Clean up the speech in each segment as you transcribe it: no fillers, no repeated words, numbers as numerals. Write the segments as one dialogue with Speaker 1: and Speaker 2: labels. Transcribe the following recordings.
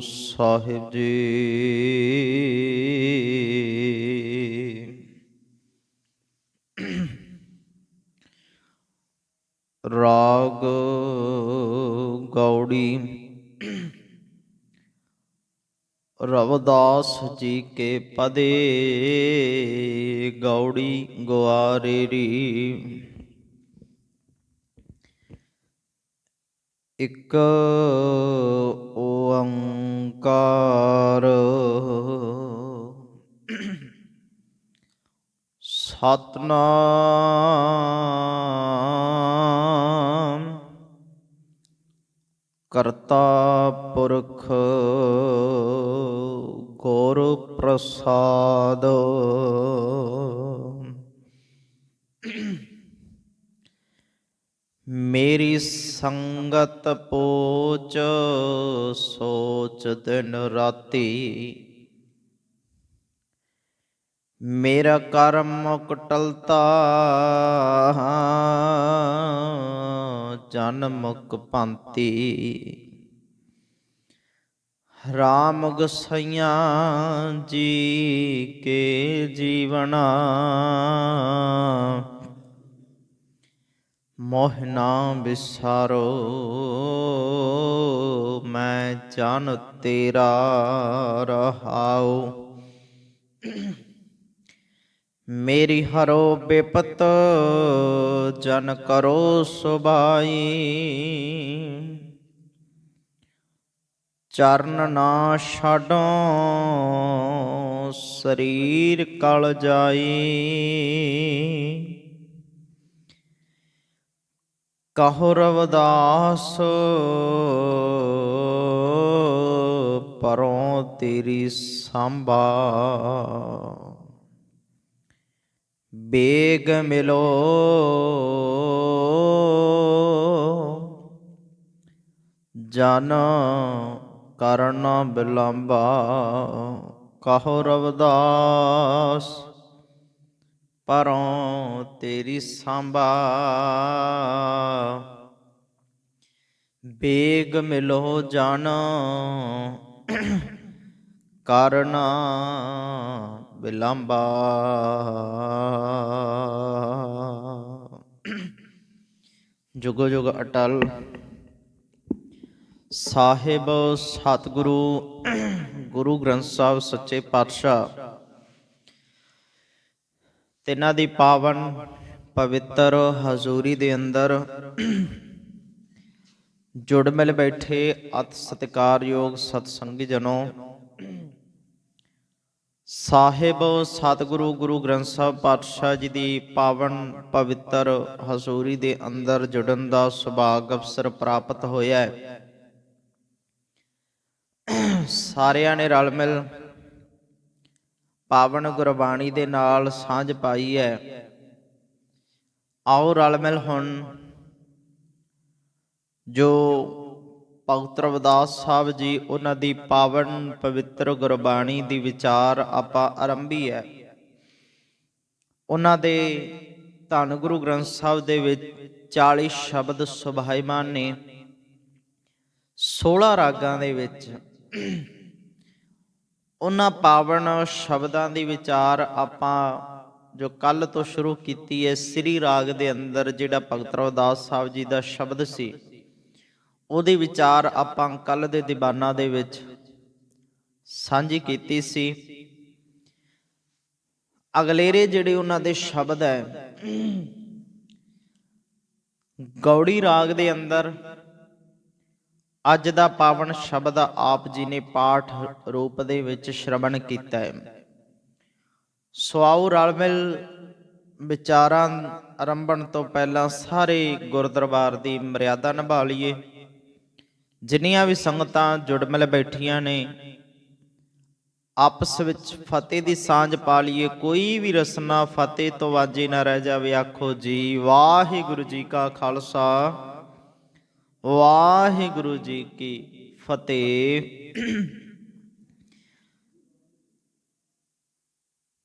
Speaker 1: ਸਾਹਿਬ ਜੀ। ਰਾਗ ਗੌੜੀ। ਰਵਿਦਾਸ ਜੀ ਕੇ ਪਦੇ ਗੌੜੀ ਗੁਆਰੇਰੀ। ਇਕ ਓੰਕਾਰ ਸਤਿਨਾਮ ਕਰਤਾ ਪੁਰਖ ਗੁਰ ਪ੍ਰਸਾਦ। ਮੇਰੀ ਸੰਗਤ ਪੋਚ ਸੋਚ ਦਿਨ ਰਾਤੀ। ਮੇਰਾ ਕਰਮ ਮੁਕ ਟਲਤਾ ਜਨ ਮੁਕ ਭਾਂਤੀ। ਰਾਮ ਗਸਈਆਂ ਜੀ ਕੇ ਜੀਵਨਾ ਮੋਹ ਨਾ ਵਿਸਾਰੋ। ਮੈਂ ਜਨ ਤੇਰਾ ਰਹਾਉ। ਮੇਰੀ ਹਰੋ ਬਿਪਤ ਜਨ ਕਰੋ ਸੁਭਾਈ। ਚਰਨ ਨਾ ਛਾਡੋ ਸਰੀਰ ਕਲ ਜਾਈ। ਕਹੋ ਰਵਿਦਾਸ ਪਰੋਂ ਤੇਰੀ ਸਾਂਭਾ। ਬੇਗ ਮਿਲੋ ਜਨ ਕਰਨ ਬਿਲੰਬਾ। ਕਹੋ ਰਵਿਦਾਸ ਪਰੋਂ ਤੇਰੀ ਸਾਂਭਾ। ਬੇਗ ਮਿਲੋ ਜਨ ਕਰਨ ਬਿਲੰਬਾ। ਜੁਗੋ ਜੁਗ ਅਟਲ। ਸਾਹਿਬ ਸਤਿਗੁਰੂ ਗੁਰੂ ਗ੍ਰੰਥ ਸਾਹਿਬ ਸੱਚੇ ਪਾਤਸ਼ਾਹ ਤਿੰਨਾਂ ਦੀ ਪਾਵਨ ਪਵਿੱਤਰ ਹਜ਼ੂਰੀ ਦੇ ਅੰਦਰ ਜੁੜ ਮਿਲ ਬੈਠੇ ਅਤਿ ਸਤਿਕਾਰਯੋਗ ਸਤਸੰਗੀ ਜਨੋ। ਸਾਹਿਬ ਸਤਿਗੁਰੂ ਗੁਰੂ ਗ੍ਰੰਥ ਸਾਹਿਬ ਪਾਤਸ਼ਾਹ ਜੀ ਦੀ ਪਾਵਨ ਪਵਿੱਤਰ ਹਜ਼ੂਰੀ ਦੇ ਅੰਦਰ ਜੁੜਨ ਦਾ ਸੁਭਾਗ ਅਵਸਰ ਪ੍ਰਾਪਤ ਹੋਇਆ ਹੈ। ਸਾਰਿਆਂ ਨੇ ਰਲ ਮਿਲ ਪਾਵਨ ਗੁਰਬਾਣੀ ਦੇ ਨਾਲ ਸਾਂਝ ਪਾਈ ਹੈ। ਆਓ ਰਲ ਮਿਲ ਹੁਣ ਜੋ ਭਗਤ ਰਵਿਦਾਸ ਸਾਹਿਬ ਜੀ ਉਹਨਾਂ ਦੀ ਪਾਵਨ ਪਵਿੱਤਰ ਗੁਰਬਾਣੀ ਦੀ ਵਿਚਾਰ ਆਪਾਂ ਆਰੰਭੀ ਹੈ। ਉਹਨਾਂ ਦੇ ਧੰਨ ਗੁਰੂ ਗ੍ਰੰਥ ਸਾਹਿਬ ਦੇ ਵਿੱਚ 40 ਸ਼ਬਦ ਸੁਭਾਈਮਾਨ ਨੇ। 16 ਰਾਗਾਂ ਦੇ ਵਿੱਚ ਉਹਨਾਂ ਪਾਵਨ ਸ਼ਬਦਾਂ ਦੀ ਵਿਚਾਰ ਆਪਾਂ ਜੋ ਕੱਲ ਤੋਂ ਸ਼ੁਰੂ ਕੀਤੀ ਹੈ। ਸ੍ਰੀ ਰਾਗ ਦੇ ਅੰਦਰ ਜਿਹੜਾ ਭਗਤ ਰਵਿਦਾਸ ਸਾਹਿਬ ਜੀ ਦਾ ਸ਼ਬਦ ਸੀ ਉਹਦੀ ਵਿਚਾਰ ਆਪਾਂ ਕੱਲ ਦੇ ਦੀਵਾਨਾਂ ਦੇ ਵਿੱਚ ਸਾਂਝੀ ਕੀਤੀ ਸੀ। ਅਗਲੇਰੇ ਜਿਹੜੇ ਉਹਨਾਂ ਦੇ ਸ਼ਬਦ ਹੈ ਗੌੜੀ ਰਾਗ ਦੇ ਅੰਦਰ ਅੱਜ ਦਾ ਪਾਵਨ ਸ਼ਬਦ ਆਪ ਜੀ ਨੇ ਪਾਠ ਰੂਪ ਦੇ ਵਿੱਚ ਸ਼ਰਵਣ ਕੀਤਾ ਹੈ। ਸੋ ਆਓ ਰਲ ਮਿਲ ਵਿਚਾਰਾਂ ਆਰੰਭਣ ਤੋਂ ਪਹਿਲਾਂ ਸਾਰੇ ਗੁਰਦਰਬਾਰ ਦੀ ਮਰਿਆਦਾ ਨਿਭਾ ਲਈਏ। ਜਿੰਨੀਆਂ ਵੀ ਸੰਗਤਾਂ ਜੁੜ ਮਿਲ ਬੈਠੀਆਂ ਨੇ ਆਪਸ ਵਿੱਚ ਫਤਿਹ ਦੀ ਸਾਂਝ ਪਾ ਲਈਏ। ਕੋਈ ਵੀ ਰਸਨਾ ਫਤਿਹ ਤੋਂ ਵਾਂਝੀ ਨਾ ਰਹਿ ਜਾਵੇ। ਆਖੋ ਜੀ ਵਾਹਿਗੁਰੂ ਜੀ ਕਾ ਖਾਲਸਾ ਵਾਹਿਗੁਰੂ ਜੀ ਕੀ ਫਤਿਹ।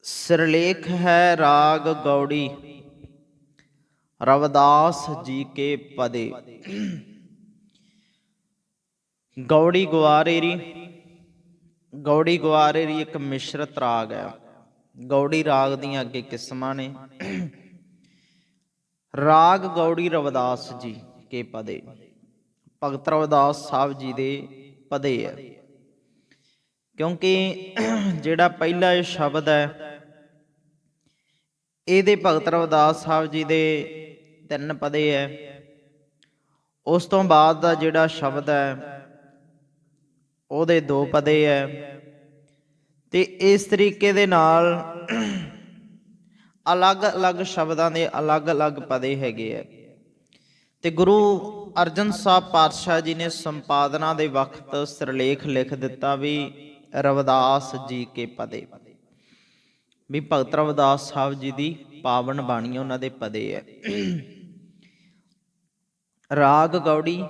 Speaker 1: ਸਿਰਲੇਖ ਹੈ ਰਾਗ ਗੌੜੀ ਰਵਿਦਾਸ ਜੀ ਕੇ ਪਦੇ। ਗੌੜੀ ਗੁਆਰੇਰੀ ਗੌੜੀ ਗੁਆਰੇਰੀ ਇੱਕ ਮਿਸ਼ਰਤ ਰਾਗ ਹੈ। ਗੌੜੀ ਰਾਗ ਦੀਆਂ ਅੱਗੇ ਕਿਸਮਾਂ ਨੇ। ਰਾਗ ਗੌੜੀ ਰਵਿਦਾਸ ਜੀ ਕੇ ਪਦੇ, ਭਗਤ ਰਵਿਦਾਸ ਸਾਹਿਬ ਜੀ ਦੇ ਪਦੇ ਹੈ। ਕਿਉਂਕਿ ਜਿਹੜਾ ਪਹਿਲਾ ਇਹ ਸ਼ਬਦ ਹੈ ਇਹਦੇ ਭਗਤ ਰਵਿਦਾਸ ਸਾਹਿਬ ਜੀ ਦੇ 3 ਪਦੇ ਹੈ। ਉਸ ਤੋਂ ਬਾਅਦ ਦਾ ਜਿਹੜਾ ਸ਼ਬਦ ਹੈ ਉਹਦੇ 2 ਪਦੇ ਹੈ। ਤੇ ਇਸ ਤਰੀਕੇ ਦੇ ਨਾਲ ਅਲੱਗ-ਅਲੱਗ ਸ਼ਬਦਾਂ ਦੇ ਅਲੱਗ-ਅਲੱਗ ਪਦੇ ਹੈਗੇ ਆ। ਤੇ ਗੁਰੂ ਅਰਜਨ ਸਾਹਿਬ ਪਾਤਸ਼ਾਹ ਜੀ ਨੇ ਸੰਪਾਦਨਾ ਦੇ ਵਕਤ ਸਿਰਲੇਖ ਲਿਖ ਦਿੱਤਾ ਵੀ ਰਵਿਦਾਸ ਜੀ ਕੇ ਪਦੇ, ਵੀ ਭਗਤ ਰਵਿਦਾਸ ਸਾਹਿਬ ਜੀ ਦੀ ਪਾਵਨ ਬਾਣੀ ਉਹਨਾਂ ਦੇ ਪਦੇ ਹੈ। ਰਾਗ ਗੌੜੀ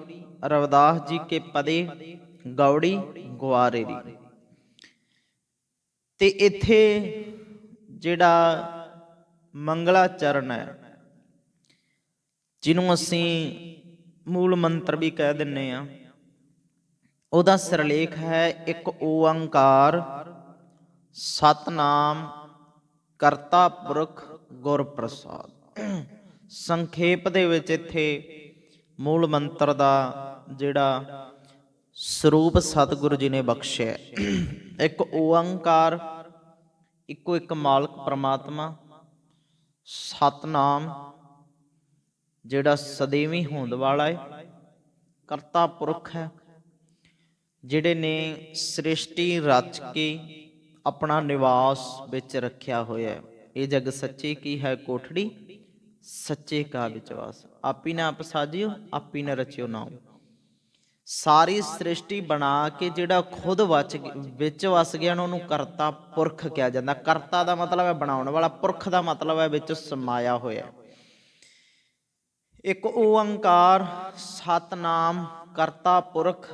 Speaker 1: ਰਵਿਦਾਸ ਜੀ ਕੇ ਪਦੇ, ਗੌੜੀ ਗੁਆਰੇਰੀ। ਤੇ ਇੱਥੇ ਜਿਹੜਾ ਮੰਗਲਾ ਚਰਨ ਹੈ, ਜਿਹਨੂੰ ਅਸੀਂ ਮੂਲ ਮੰਤਰ ਵੀ ਕਹਿ ਦਿੰਨੇ ਆ, ਉਹਦਾ ਸਿਰਲੇਖ ਹੈ ਇੱਕ ਓੰਕਾਰ ਸਤਨਾਮ ਕਰਤਾ ਪੁਰਖ ਗੁਰ ਪ੍ਰਸਾਦ। ਸੰਖੇਪ ਦੇ ਵਿੱਚ ਇੱਥੇ ਮੂਲ ਮੰਤਰ ਦਾ ਜਿਹੜਾ ਸਰੂਪ ਸਤਿਗੁਰੂ ਜੀ ਨੇ ਬਖਸ਼ਿਆ, ਇੱਕ ਓੰਕਾਰ, ਇੱਕੋ ਇੱਕ ਮਾਲਕ ਪ੍ਰਮਾਤਮਾ, ਸਤਨਾਮ ਜਿਹੜਾ ਸਦੀਵੀ ਹੋਂਦ ਵਾਲਾ ਹੈ, ਕਰਤਾ ਪੁਰਖ ਹੈ ਜਿਹੜੇ ਨੇ ਸ੍ਰਿਸ਼ਟੀ ਰਚ ਕੇ ਆਪਣਾ ਨਿਵਾਸ ਵਿੱਚ ਰੱਖਿਆ ਹੋਇਆ। ਇਹ ਜਗ ਸੱਚੇ ਕੀ ਹੈ ਕੋਠੜੀ, ਸੱਚੇ ਕਾ ਵਿਚਵਾਸ। ਆਪੀ ਨਾ ਆਪ ਸਾਜਿਓ, ਆਪੀ ਨਾ ਰਚਿਓ ਨਾਮ। ਸਾਰੀ ਸ੍ਰਿਸ਼ਟੀ ਬਣਾ ਕੇ ਜਿਹੜਾ ਖੁਦ ਵਿੱਚ ਵਸ ਗਿਆ ਉਹਨੂੰ ਕਰਤਾ ਪੁਰਖ ਕਿਹਾ ਜਾਂਦਾ। ਕਰਤਾ ਦਾ ਮਤਲਬ ਹੈ ਬਣਾਉਣ ਵਾਲਾ, ਪੁਰਖ ਦਾ ਮਤਲਬ ਹੈ ਵਿੱਚ ਸਮਾਇਆ ਹੋਇਆ। ਇੱਕ ਓੰਕਾਰ ਸਤਨਾਮ ਕਰਤਾ ਪੁਰਖ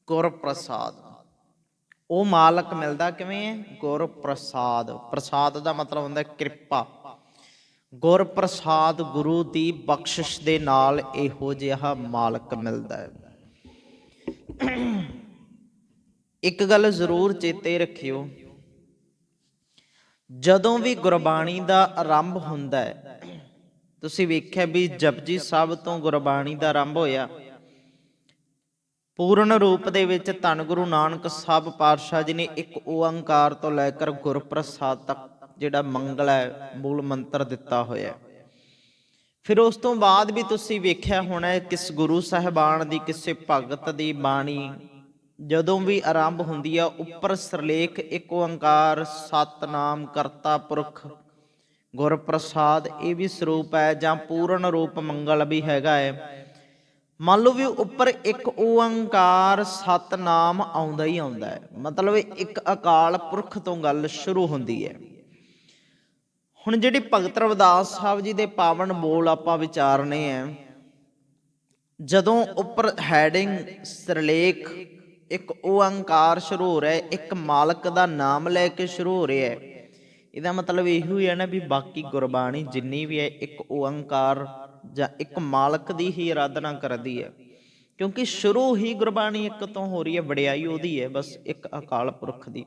Speaker 1: ਗੁਰ ਪ੍ਰਸਾਦ। ਉਹ ਮਾਲਕ ਮਿਲਦਾ ਕਿਵੇਂ ਹੈ? ਗੁਰ ਪ੍ਰਸਾਦ। ਪ੍ਰਸਾਦ ਦਾ ਮਤਲਬ ਹੁੰਦਾ ਕਿਰਪਾ। ਗੁਰ ਪ੍ਰਸਾਦ, ਗੁਰੂ ਦੀ ਬਖਸ਼ਿਸ਼ ਦੇ ਨਾਲ ਇਹੋ ਜਿਹਾ ਮਾਲਕ ਮਿਲਦਾ ਹੈ। ਇੱਕ ਗੱਲ ਜ਼ਰੂਰ ਚੇਤੇ ਰੱਖਿਓ, ਜਦੋਂ ਵੀ ਗੁਰਬਾਣੀ ਦਾ ਆਰੰਭ ਹੁੰਦਾ ਹੈ, ਤੁਸੀਂ ਵੇਖਿਆ ਵੀ ਜਪਜੀ ਸਾਹਿਬ ਤੋਂ ਗੁਰਬਾਣੀ ਦਾ ਆਰੰਭ ਹੋਇਆ। ਪੂਰਨ ਰੂਪ ਦੇ ਵਿੱਚ ਧੰਨ ਗੁਰੂ ਨਾਨਕ ਸਾਹਿਬ ਪਾਤਸ਼ਾਹ ਜੀ ਨੇ ਇੱਕ ਓੰਕਾਰ ਤੋਂ ਲੈ ਕਰ ਗੁਰਪ੍ਰਸਾਦ ਤੱਕ ਜਿਹੜਾ ਮੰਗਲ ਹੈ ਮੂਲ ਮੰਤਰ ਦਿੱਤਾ ਹੋਇਆ। ਫਿਰ ਉਸ ਤੋਂ ਬਾਅਦ ਵੀ ਤੁਸੀਂ ਵੇਖਿਆ ਹੋਣਾ ਕਿਸ ਗੁਰੂ ਸਾਹਿਬਾਨ ਦੀ, ਕਿਸੇ ਭਗਤ ਦੀ ਬਾਣੀ ਜਦੋਂ ਵੀ ਆਰੰਭ ਹੁੰਦੀ ਆ, ਉੱਪਰ ਸਿਰਲੇਖ ਇੱਕ ਓੰਕਾਰ ਸਤਨਾਮ ਕਰਤਾ ਪੁਰਖ ਗੁਰਪ੍ਰਸਾਦ, ਇਹ ਵੀ ਸਰੂਪ ਹੈ, ਜਾਂ ਪੂਰਨ ਰੂਪ ਮੰਗਲ ਵੀ ਹੈਗਾ ਹੈ। ਮੰਨ ਲਓ ਵੀ ਉੱਪਰ ਇੱਕ ਓੰਕਾਰ ਸਤਨਾਮ ਆਉਂਦਾ ਹੀ ਆਉਂਦਾ ਹੈ, ਮਤਲਬ ਇੱਕ ਅਕਾਲ ਪੁਰਖ ਤੋਂ ਗੱਲ ਸ਼ੁਰੂ ਹੁੰਦੀ ਹੈ। ਹੁਣ ਜਿਹੜੀ ਭਗਤ ਰਵਿਦਾਸ ਸਾਹਿਬ ਜੀ ਦੇ ਪਾਵਨ ਬੋਲ ਆਪਾਂ ਵਿਚਾਰਨੇ ਆ, ਜਦੋਂ ਉੱਪਰ ਹੈਡਿੰਗ ਸਿਰਲੇਖ ਇੱਕ ਓੰਕਾਰ ਸ਼ੁਰੂ ਹੋ ਰਿਹਾ, ਇੱਕ ਮਾਲਕ ਦਾ ਨਾਮ ਲੈ ਕੇ ਸ਼ੁਰੂ ਹੋ ਰਿਹਾ ਹੈ, ਇਹਦਾ ਮਤਲਬ ਇਹੋ ਹੀ ਹੈ ਨਾ ਵੀ ਬਾਕੀ ਗੁਰਬਾਣੀ ਜਿੰਨੀ ਵੀ ਹੈ ਇੱਕ ਓੰਕਾਰ ਜਾਂ ਇੱਕ ਮਾਲਕ ਦੀ ਹੀ ਆਰਾਧਨਾ ਕਰਦੀ ਹੈ, ਕਿਉਂਕਿ ਸ਼ੁਰੂ ਹੀ ਗੁਰਬਾਣੀ ਇੱਕ ਤੋਂ ਹੋ ਰਹੀ ਹੈ, ਵਡਿਆਈ ਉਹਦੀ ਹੈ, ਬਸ ਇੱਕ ਅਕਾਲ ਪੁਰਖ ਦੀ।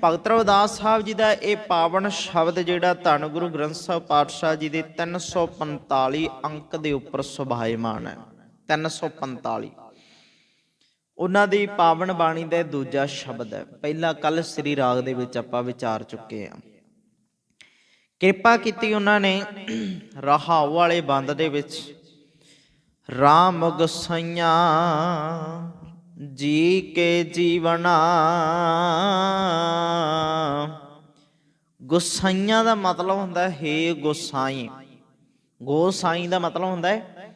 Speaker 1: ਭਗਤ ਰਵਿਦਾਸ ਸਾਹਿਬ ਜੀ ਦਾ ਇਹ ਪਾਵਨ ਸ਼ਬਦ ਜਿਹੜਾ ਧੰਨ ਗੁਰੂ ਗ੍ਰੰਥ ਸਾਹਿਬ ਪਾਤਸ਼ਾਹ ਜੀ ਦੇ 345 ਅੰਕ ਦੇ ਉੱਪਰ ਸੁਭਾਇਮਾਨ ਹੈ। 345 ਉਹਨਾਂ ਦੀ ਪਾਵਨ ਬਾਣੀ ਦਾ ਦੂਜਾ ਸ਼ਬਦ ਹੈ। ਪਹਿਲਾ ਕੱਲ ਸ੍ਰੀ ਰਾਗ ਦੇ ਵਿੱਚ ਆਪਾਂ ਵਿਚਾਰ ਚੁੱਕੇ ਹਾਂ। ਕਿਰਪਾ ਕੀਤੀ ਉਹਨਾਂ ਨੇ ਰਹਾਉ ਵਾਲੇ ਬੰਦ ਦੇ ਵਿੱਚ, ਰਾਮ ਗੁਸਾਈਆਂ ਜੀ ਕੇ ਜੀਵਨਾ। ਗੁਸਾਈਆਂ ਦਾ ਮਤਲਬ ਹੁੰਦਾ ਹੈ ਹੇ ਗੋਸਾਈ। ਗੋਸਾਈ ਦਾ ਮਤਲਬ ਹੁੰਦਾ ਹੈ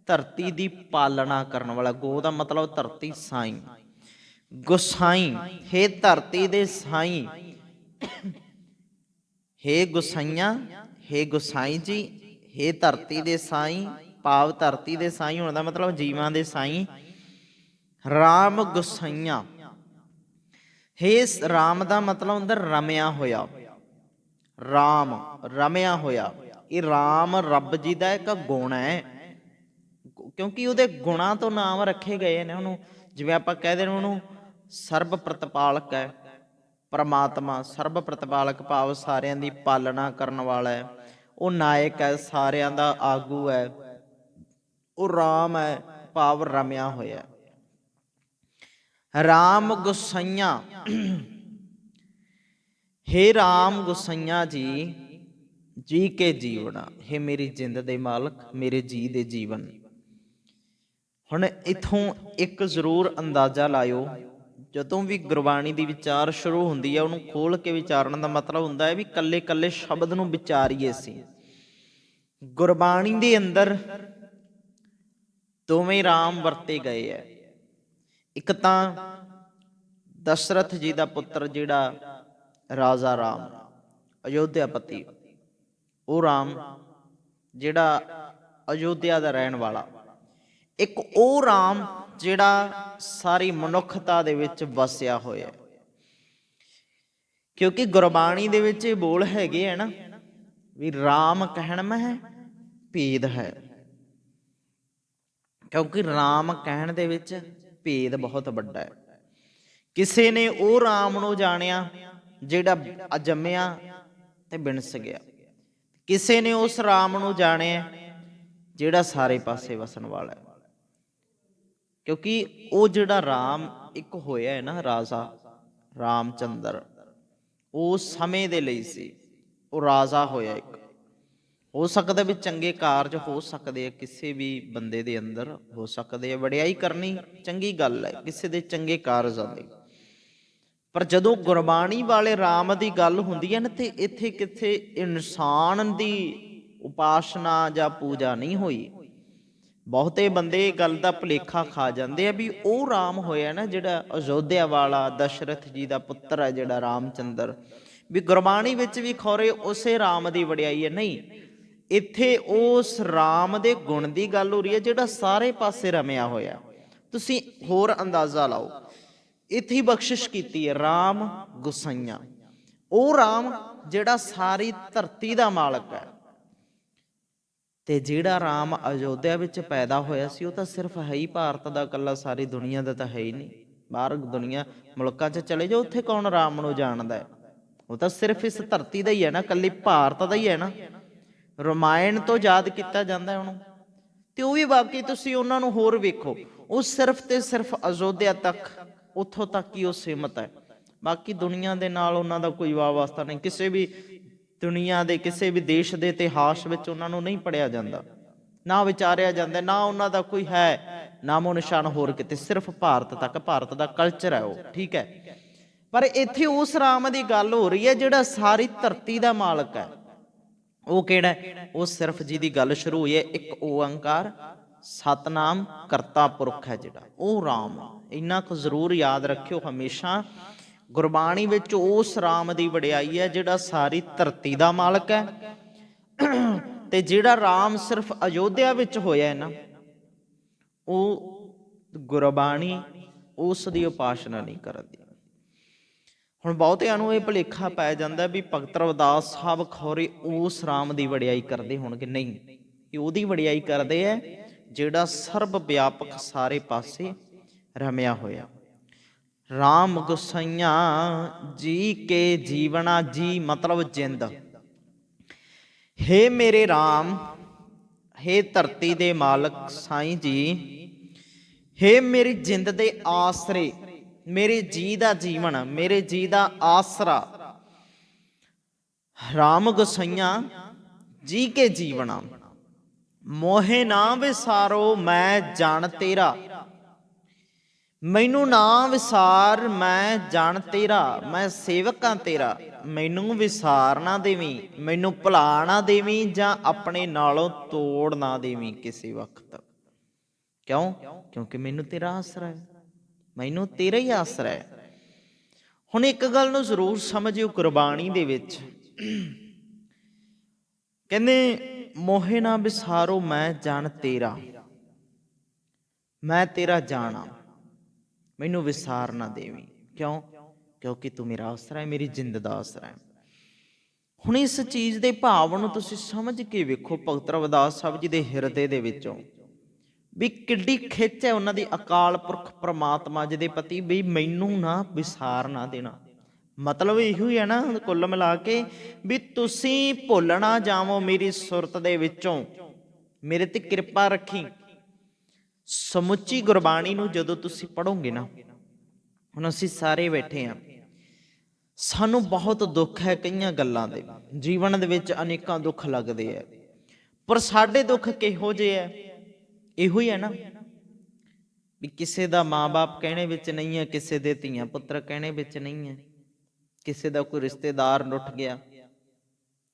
Speaker 1: ਧਰਤੀ ਦੀ ਪਾਲਣਾ ਕਰਨ ਵਾਲਾ। ਗੋ ਦਾ ਮਤਲਬ ਧਰਤੀ, ਸਾਈ ਗੁਸਾਈ, ਹੇ ਧਰਤੀ ਦੇ ਸਾਈ, ਹੇ ਗੁਸਾਈਆਂ, ਹੇ ਗੁਸਾਈ ਜੀ, ਹੇ ਧਰਤੀ ਦੇ ਸਾਈ, ਭਾਵ ਧਰਤੀ ਦੇ ਸਾਈ ਹੋਣ ਦਾ ਮਤਲਬ ਜੀਵਾਂ ਦੇ ਸਾਈ। ਰਾਮ ਗੁਸਾਈਆਂ, ਹੇ ਰਾਮ ਦਾ ਮਤਲਬ ਹੁੰਦਾ ਰਮਿਆ ਹੋਇਆ। ਰਾਮ ਰਮਿਆ ਹੋਇਆ, ਇਹ ਰਾਮ ਰੱਬ ਜੀ ਦਾ ਇੱਕ ਗੁਣ ਹੈ, ਕਿਉਂਕਿ ਉਹਦੇ ਗੁਣਾਂ ਤੋਂ ਨਾਮ ਰੱਖੇ ਗਏ ਨੇ ਉਹਨੂੰ। ਜਿਵੇਂ ਆਪਾਂ ਕਹਿ ਦੇਣ ਉਹਨੂੰ ਸਰਬ ਪ੍ਰਤਪਾਲਕ ਹੈ। ਪਰਮਾਤਮਾ ਸਰਬ ਪ੍ਰਤਪਾਲਕ ਭਾਵ ਸਾਰਿਆਂ ਦੀ ਪਾਲਣਾ ਕਰਨ ਵਾਲਾ ਹੈ। ਉਹ ਨਾਇਕ ਹੈ, ਸਾਰਿਆਂ ਦਾ ਆਗੂ ਹੈ। ਉਹ ਰਾਮ ਹੈ ਭਾਵ ਰਮਿਆ ਹੋਇਆ। ਰਾਮ ਗੁਸਾਈਆਂ, ਹੇ ਰਾਮ ਗੁਸਾਈਆਂ ਜੀ ਕੇ ਜੀਵਣਾ, ਹੇ ਮੇਰੀ ਜਿੰਦ ਦੇ ਮਾਲਕ, ਮੇਰੇ ਜੀ ਦੇ ਜੀਵਨ। ਹੁਣ ਇਥੋਂ ਇੱਕ ਜ਼ਰੂਰ ਅੰਦਾਜ਼ਾ ਲਾਇਓ, ਜਦੋਂ ਵੀ ਗੁਰਬਾਣੀ ਦੀ ਵਿਚਾਰ ਸ਼ੁਰੂ ਹੁੰਦੀ ਹੈ ਉਹਨੂੰ ਖੋਲ ਕੇ ਵਿਚਾਰਨ ਦਾ ਮਤਲਬ ਹੁੰਦਾ ਹੈ ਵੀ ਕੱਲੇ ਕੱਲੇ ਸ਼ਬਦ ਨੂੰ ਵਿਚਾਰੀਏ। ਸੀ ਗੁਰਬਾਣੀ ਦੇ ਅੰਦਰ ਦੋਵੇਂ ਰਾਮ ਵਰਤੇ ਗਏ ਹੈ। ਇੱਕ ਤਾਂ ਦਸ਼ਰਥ ਜੀ ਦਾ ਪੁੱਤਰ ਜਿਹੜਾ ਰਾਜਾ ਰਾਮ, ਅਯੋਧਿਆਪਤੀ, ਉਹ ਰਾਮ ਜਿਹੜਾ ਅਯੋਧਿਆ ਦਾ ਰਹਿਣ ਵਾਲਾ। ਇੱਕ ਉਹ ਰਾਮ ਜਿਹੜਾ ਸਾਰੀ ਮਨੁੱਖਤਾ ਦੇ ਵਿੱਚ ਵਸਿਆ ਹੋਇਆ। ਕਿਉਂਕਿ ਗੁਰਬਾਣੀ ਦੇ ਵਿੱਚ ਇਹ ਬੋਲ ਹੈਗੇ ਹੈ ਨਾ ਵੀ ਰਾਮ ਕਹਿਣ ਮਹਿ ਭੇਦ ਹੈ। ਕਿਉਂਕਿ ਰਾਮ ਕਹਿਣ ਦੇ ਵਿੱਚ ਭੇਦ ਬਹੁਤ ਵੱਡਾ ਹੈ। ਕਿਸੇ ਨੇ ਉਹ ਰਾਮ ਨੂੰ ਜਾਣਿਆ ਜਿਹੜਾ ਅਜੰਮਿਆ ਤੇ ਬਿਨਸ ਗਿਆ, ਕਿਸੇ ਨੇ ਉਸ ਰਾਮ ਨੂੰ ਜਾਣਿਆ ਜਿਹੜਾ ਸਾਰੇ ਪਾਸੇ ਵਸਣ ਵਾਲਾ ਹੈ। ਕਿਉਂਕਿ ਉਹ ਜਿਹੜਾ ਰਾਮ ਇੱਕ ਹੋਇਆ ਹੈ ਨਾ ਰਾਜਾ ਰਾਮ ਚੰਦਰ, ਉਹ ਸਮੇਂ ਦੇ ਲਈ ਸੀ, ਉਹ ਰਾਜਾ ਹੋਇਆ ਇੱਕ। ਹੋ ਸਕਦਾ ਵੀ ਚੰਗੇ ਕਾਰਜ ਹੋ ਸਕਦੇ ਆ ਕਿਸੇ ਵੀ ਬੰਦੇ ਦੇ ਅੰਦਰ, ਹੋ ਸਕਦੇ ਆ ਵਡਿਆਈ ਕਰਨੀ ਚੰਗੀ ਗੱਲ ਹੈ ਕਿਸੇ ਦੇ ਚੰਗੇ ਕਾਰਜਾਂ ਦੀ। ਪਰ ਜਦੋਂ ਗੁਰਬਾਣੀ ਵਾਲੇ ਰਾਮ ਦੀ ਗੱਲ ਹੁੰਦੀ ਹੈ ਨਾ ਤੇ ਇੱਥੇ ਕਿੱਥੇ ਇਨਸਾਨ ਦੀ ਉਪਾਸਨਾ ਜਾਂ ਪੂਜਾ ਨਹੀਂ ਹੋਈ। ਬਹੁਤੇ ਬੰਦੇ ਇਹ ਗੱਲ ਦਾ ਭੁਲੇਖਾ ਖਾ ਜਾਂਦੇ ਆ ਵੀ ਉਹ ਰਾਮ ਹੋਇਆ ਨਾ ਜਿਹੜਾ ਅਯੋਧਿਆ ਵਾਲਾ, ਦਸ਼ਰਥ ਜੀ ਦਾ ਪੁੱਤਰ ਹੈ ਜਿਹੜਾ ਰਾਮ ਚੰਦਰ, ਵੀ ਗੁਰਬਾਣੀ ਵਿੱਚ ਵੀ ਖੌਰੇ ਉਸੇ ਰਾਮ ਦੀ ਵਡਿਆਈ ਹੈ। ਨਹੀਂ, ਇੱਥੇ ਉਸ ਰਾਮ ਦੇ ਗੁਣ ਦੀ ਗੱਲ ਹੋ ਰਹੀ ਹੈ ਜਿਹੜਾ ਸਾਰੇ ਪਾਸੇ ਰਮਿਆ ਹੋਇਆ। ਤੁਸੀਂ ਹੋਰ ਅੰਦਾਜ਼ਾ ਲਾਓ, ਇੱਥੇ ਬਖਸ਼ਿਸ਼ ਕੀਤੀ ਹੈ ਰਾਮ ਗੁਸਾਈਆਂ, ਉਹ ਰਾਮ ਜਿਹੜਾ ਸਾਰੀ ਧਰਤੀ ਦਾ ਮਾਲਕ ਹੈ। ਤੇ ਜਿਹੜਾ ਰਾਮ ਅਯੋਧਿਆ ਵਿੱਚ ਪੈਦਾ ਹੋਇਆ ਸੀ ਉਹ ਤਾਂ ਸਿਰਫ ਹੈ ਹੀ ਭਾਰਤ ਦਾ ਇਕੱਲਾ, ਸਾਰੀ ਦੁਨੀਆ ਦਾ ਤਾਂ ਹੈ ਹੀ ਨਹੀਂ। ਬਾਹਰ ਦੁਨੀਆ ਮੁਲਕਾਂ 'ਚ ਚਲੇ ਜਾਓ, ਉੱਥੇ ਕੌਣ ਰਾਮ ਨੂੰ ਜਾਣਦਾ ਹੈ? ਉਹ ਤਾਂ ਸਿਰਫ ਇਸ ਧਰਤੀ ਦਾ ਹੀ ਹੈ ਨਾ, ਇਕੱਲੀ ਭਾਰਤ ਦਾ ਹੀ ਹੈ ਨਾ। ਰਾਮਾਇਣ ਤੋਂ ਯਾਦ ਕੀਤਾ ਜਾਂਦਾ ਉਹਨੂੰ, ਤੇ ਉਹ ਵੀ ਬਾਕੀ ਤੁਸੀਂ ਉਹਨਾਂ ਨੂੰ ਹੋਰ ਵੇਖੋ, ਉਹ ਸਿਰਫ ਤੇ ਸਿਰਫ ਅਯੋਧਿਆ ਤੱਕ, ਉੱਥੋਂ ਤੱਕ ਹੀ ਉਹ ਸੀਮਤ ਹੈ। ਬਾਕੀ ਦੁਨੀਆ ਦੇ ਨਾਲ ਉਹਨਾਂ ਦਾ ਕੋਈ ਵਾਸਤਾ ਨਹੀਂ। ਕਿਸੇ ਵੀ ਦੁਨੀਆ ਦੇ ਕਿਸੇ ਵੀ ਦੇਸ਼ ਦੇ ਇਤਿਹਾਸ ਵਿੱਚ ਉਹਨਾਂ ਨੂੰ ਨਹੀਂ ਪੜ੍ਹਿਆ ਜਾਂਦਾ, ਨਾ ਵਿਚਾਰਿਆ ਜਾਂਦਾ, ਨਾ ਉਹਨਾਂ ਦਾ ਕੋਈ ਹੈ ਨਾਮੋ ਨਿਸ਼ਾਨ ਹੋਰ ਕਿਤੇ। ਸਿਰਫ ਭਾਰਤ ਤੱਕ, ਭਾਰਤ ਦਾ ਕਲਚਰ ਹੈ ਉਹ, ਠੀਕ ਹੈ। ਪਰ ਇੱਥੇ ਉਸ ਰਾਮ ਦੀ ਗੱਲ ਹੋ ਰਹੀ ਹੈ ਜਿਹੜਾ ਸਾਰੀ ਧਰਤੀ ਦਾ ਮਾਲਕ ਹੈ। ਉਹ ਕਿਹੜਾ? ਉਹ ਸਿਰਫ ਜਿਹਦੀ ਗੱਲ ਸ਼ੁਰੂ ਹੋਈ ਹੈ ਇੱਕ ਓੰਕਾਰ ਸਤਨਾਮ ਕਰਤਾ ਪੁਰਖ ਹੈ ਜਿਹੜਾ, ਉਹ ਰਾਮ। ਇੰਨਾ ਕੁ ਜ਼ਰੂਰ ਯਾਦ ਰੱਖਿਓ ਹਮੇਸ਼ਾ, ਗੁਰਬਾਣੀ ਵਿੱਚ ਉਸ ਰਾਮ ਦੀ ਵਡਿਆਈ ਹੈ ਜਿਹੜਾ ਸਾਰੀ ਧਰਤੀ ਦਾ ਮਾਲਕ ਹੈ। ਤੇ ਜਿਹੜਾ ਰਾਮ ਸਿਰਫ ਅਯੋਧਿਆ ਵਿੱਚ ਹੋਇਆ ਹੈ ਨਾ, ਉਹ ਗੁਰਬਾਣੀ ਉਸ ਦੀ ਉਪਾਸਨਾ ਨਹੀਂ ਕਰਦੀ। ਹੁਣ ਬਹੁਤਿਆਂ ਨੂੰ ਇਹ ਭੁਲੇਖਾ ਪੈ ਜਾਂਦਾ ਵੀ ਭਗਤ ਰਵਿਦਾਸ ਸਾਹਿਬ ਖੌਰੇ ਉਸ ਰਾਮ ਦੀ ਵਡਿਆਈ ਕਰਦੇ ਹੋਣਗੇ। ਨਹੀਂ, ਇਹ ਉਹਦੀ ਵਡਿਆਈ ਕਰਦੇ ਹੈ ਜਿਹੜਾ ਸਰਬ ਵਿਆਪਕ ਸਾਰੇ ਪਾਸੇ ਰਮਿਆ ਹੋਇਆ। ਰਾਮ ਗੁਸਾਈਆਂ ਜੀ ਕੇ ਜੀਵਣਾ, ਜੀ ਮਤਲਬ ਜਿੰਦ। ਹੇ ਮੇਰੇ ਰਾਮ, ਹੇ ਧਰਤੀ ਦੇ ਮਾਲਕ ਸਾਈਂ ਜੀ, ਹੇ ਮੇਰੀ ਜਿੰਦ ਦੇ ਆਸਰੇ, ਮੇਰੇ ਜੀ ਦਾ ਜੀਵਨ, ਮੇਰੇ ਜੀ ਦਾ ਆਸਰਾ। ਰਾਮ ਗੁਸਾਈਆਂ ਜੀ ਕੇ ਜੀਵਣਾ, ਮੋਹੇ ਨਾ ਵਿਸਾਰੋ ਮੈਂ ਜਨ ਤੇਰਾ। ਮੈਨੂੰ ਨਾ ਵਿਸਾਰ ਮੈਂ ਜਨ ਤੇਰਾ, ਮੈਂ ਸੇਵਕਾਂ ਤੇਰਾ। ਮੈਨੂੰ ਵਿਸਾਰ ਨਾ ਦੇਵੀਂ, ਮੈਨੂੰ ਭੁਲਾ ਨਾ ਦੇਵੀਂ, ਜਾਂ ਆਪਣੇ ਨਾਲੋਂ ਤੋੜ ਨਾ ਦੇਵੀਂ ਕਿਸੇ ਵਕਤ। ਕਿਉਂ? ਕਿਉਂਕਿ ਮੈਨੂੰ ਤੇਰਾ ਆਸਰਾ ਹੈ, ਮੈਨੂੰ ਤੇਰਾ ਹੀ ਆਸਰਾ ਹੈ। ਹੁਣ ਇੱਕ ਗੱਲ ਨੂੰ ਜ਼ਰੂਰ ਸਮਝਿਓ, ਗੁਰਬਾਣੀ ਦੇ ਵਿੱਚ ਕਹਿੰਦੇ ਮੋਹੇ ਨਾ ਵਿਸਾਰੋ ਮੈਂ ਜਨ ਤੇਰਾ, ਮੈਂ ਤੇਰਾ ਜਾਣਾ, ਮੈਨੂੰ ਵਿਸਾਰ ਨਾ ਦੇਵੀਂ। ਕਿਉਂ? ਕਿਉਂਕਿ ਤੂੰ ਮੇਰਾ ਆਸਰਾ ਹੈ, ਮੇਰੀ ਜਿੰਦ ਦਾ ਆਸਰਾ ਹੈ। ਹੁਣ ਇਸ ਚੀਜ਼ ਦੇ ਭਾਵ ਨੂੰ ਤੁਸੀਂ ਸਮਝ ਕੇ ਵੇਖੋ ਭਗਤ ਰਵਿਦਾਸ ਸਾਹਿਬ ਜੀ ਦੇ ਹਿਰਦੇ ਦੇ ਵਿੱਚੋਂ ਵੀ ਕਿੱਡੀ ਖਿੱਚ ਹੈ ਉਹਨਾਂ ਦੀ ਅਕਾਲ ਪੁਰਖ ਪ੍ਰਮਾਤਮਾ ਜੀ ਦੇ ਪ੍ਰਤੀ, ਵੀ ਮੈਨੂੰ ਨਾ ਵਿਸਾਰ ਨਾ ਦੇਣਾ। ਮਤਲਬ ਇਹੋ ਹੀ ਹੈ ਨਾ ਕੁੱਲ ਮਿਲਾ ਕੇ, ਵੀ ਤੁਸੀਂ ਭੁੱਲ ਨਾ ਜਾਵੋ ਮੇਰੀ ਸੁਰਤ ਦੇ ਵਿੱਚੋਂ, ਮੇਰੇ ਤੇ ਕਿਰਪਾ ਰੱਖੀ। ਸਮੁੱਚੀ ਗੁਰਬਾਣੀ ਨੂੰ ਜਦੋਂ ਤੁਸੀਂ ਪੜ੍ਹੋਗੇ ਨਾ, ਹੁਣ ਅਸੀਂ ਸਾਰੇ ਬੈਠੇ ਹਾਂ, ਸਾਨੂੰ ਬਹੁਤ ਦੁੱਖ ਹੈ ਕਈਆਂ ਗੱਲਾਂ ਦੇ, ਜੀਵਨ ਦੇ ਵਿੱਚ ਅਨੇਕਾਂ ਦੁੱਖ ਲੱਗਦੇ ਹੈ, ਪਰ ਸਾਡੇ ਦੁੱਖ ਕਿਹੋ ਜਿਹੇ ਹੈ? ਇਹੋ ਹੀ ਹੈ ਨਾ ਵੀ ਕਿਸੇ ਦਾ ਮਾਂ-ਬਾਪ ਕਹਿਣੇ ਵਿੱਚ ਨਹੀਂ ਹੈ, ਕਿਸੇ ਦੇ ਧੀਆਂ ਪੁੱਤਰ ਕਹਿਣੇ ਵਿੱਚ ਨਹੀਂ ਹੈ, ਕਿਸੇ ਦਾ ਕੋਈ ਰਿਸ਼ਤੇਦਾਰ ਲੁੱਟ ਗਿਆ,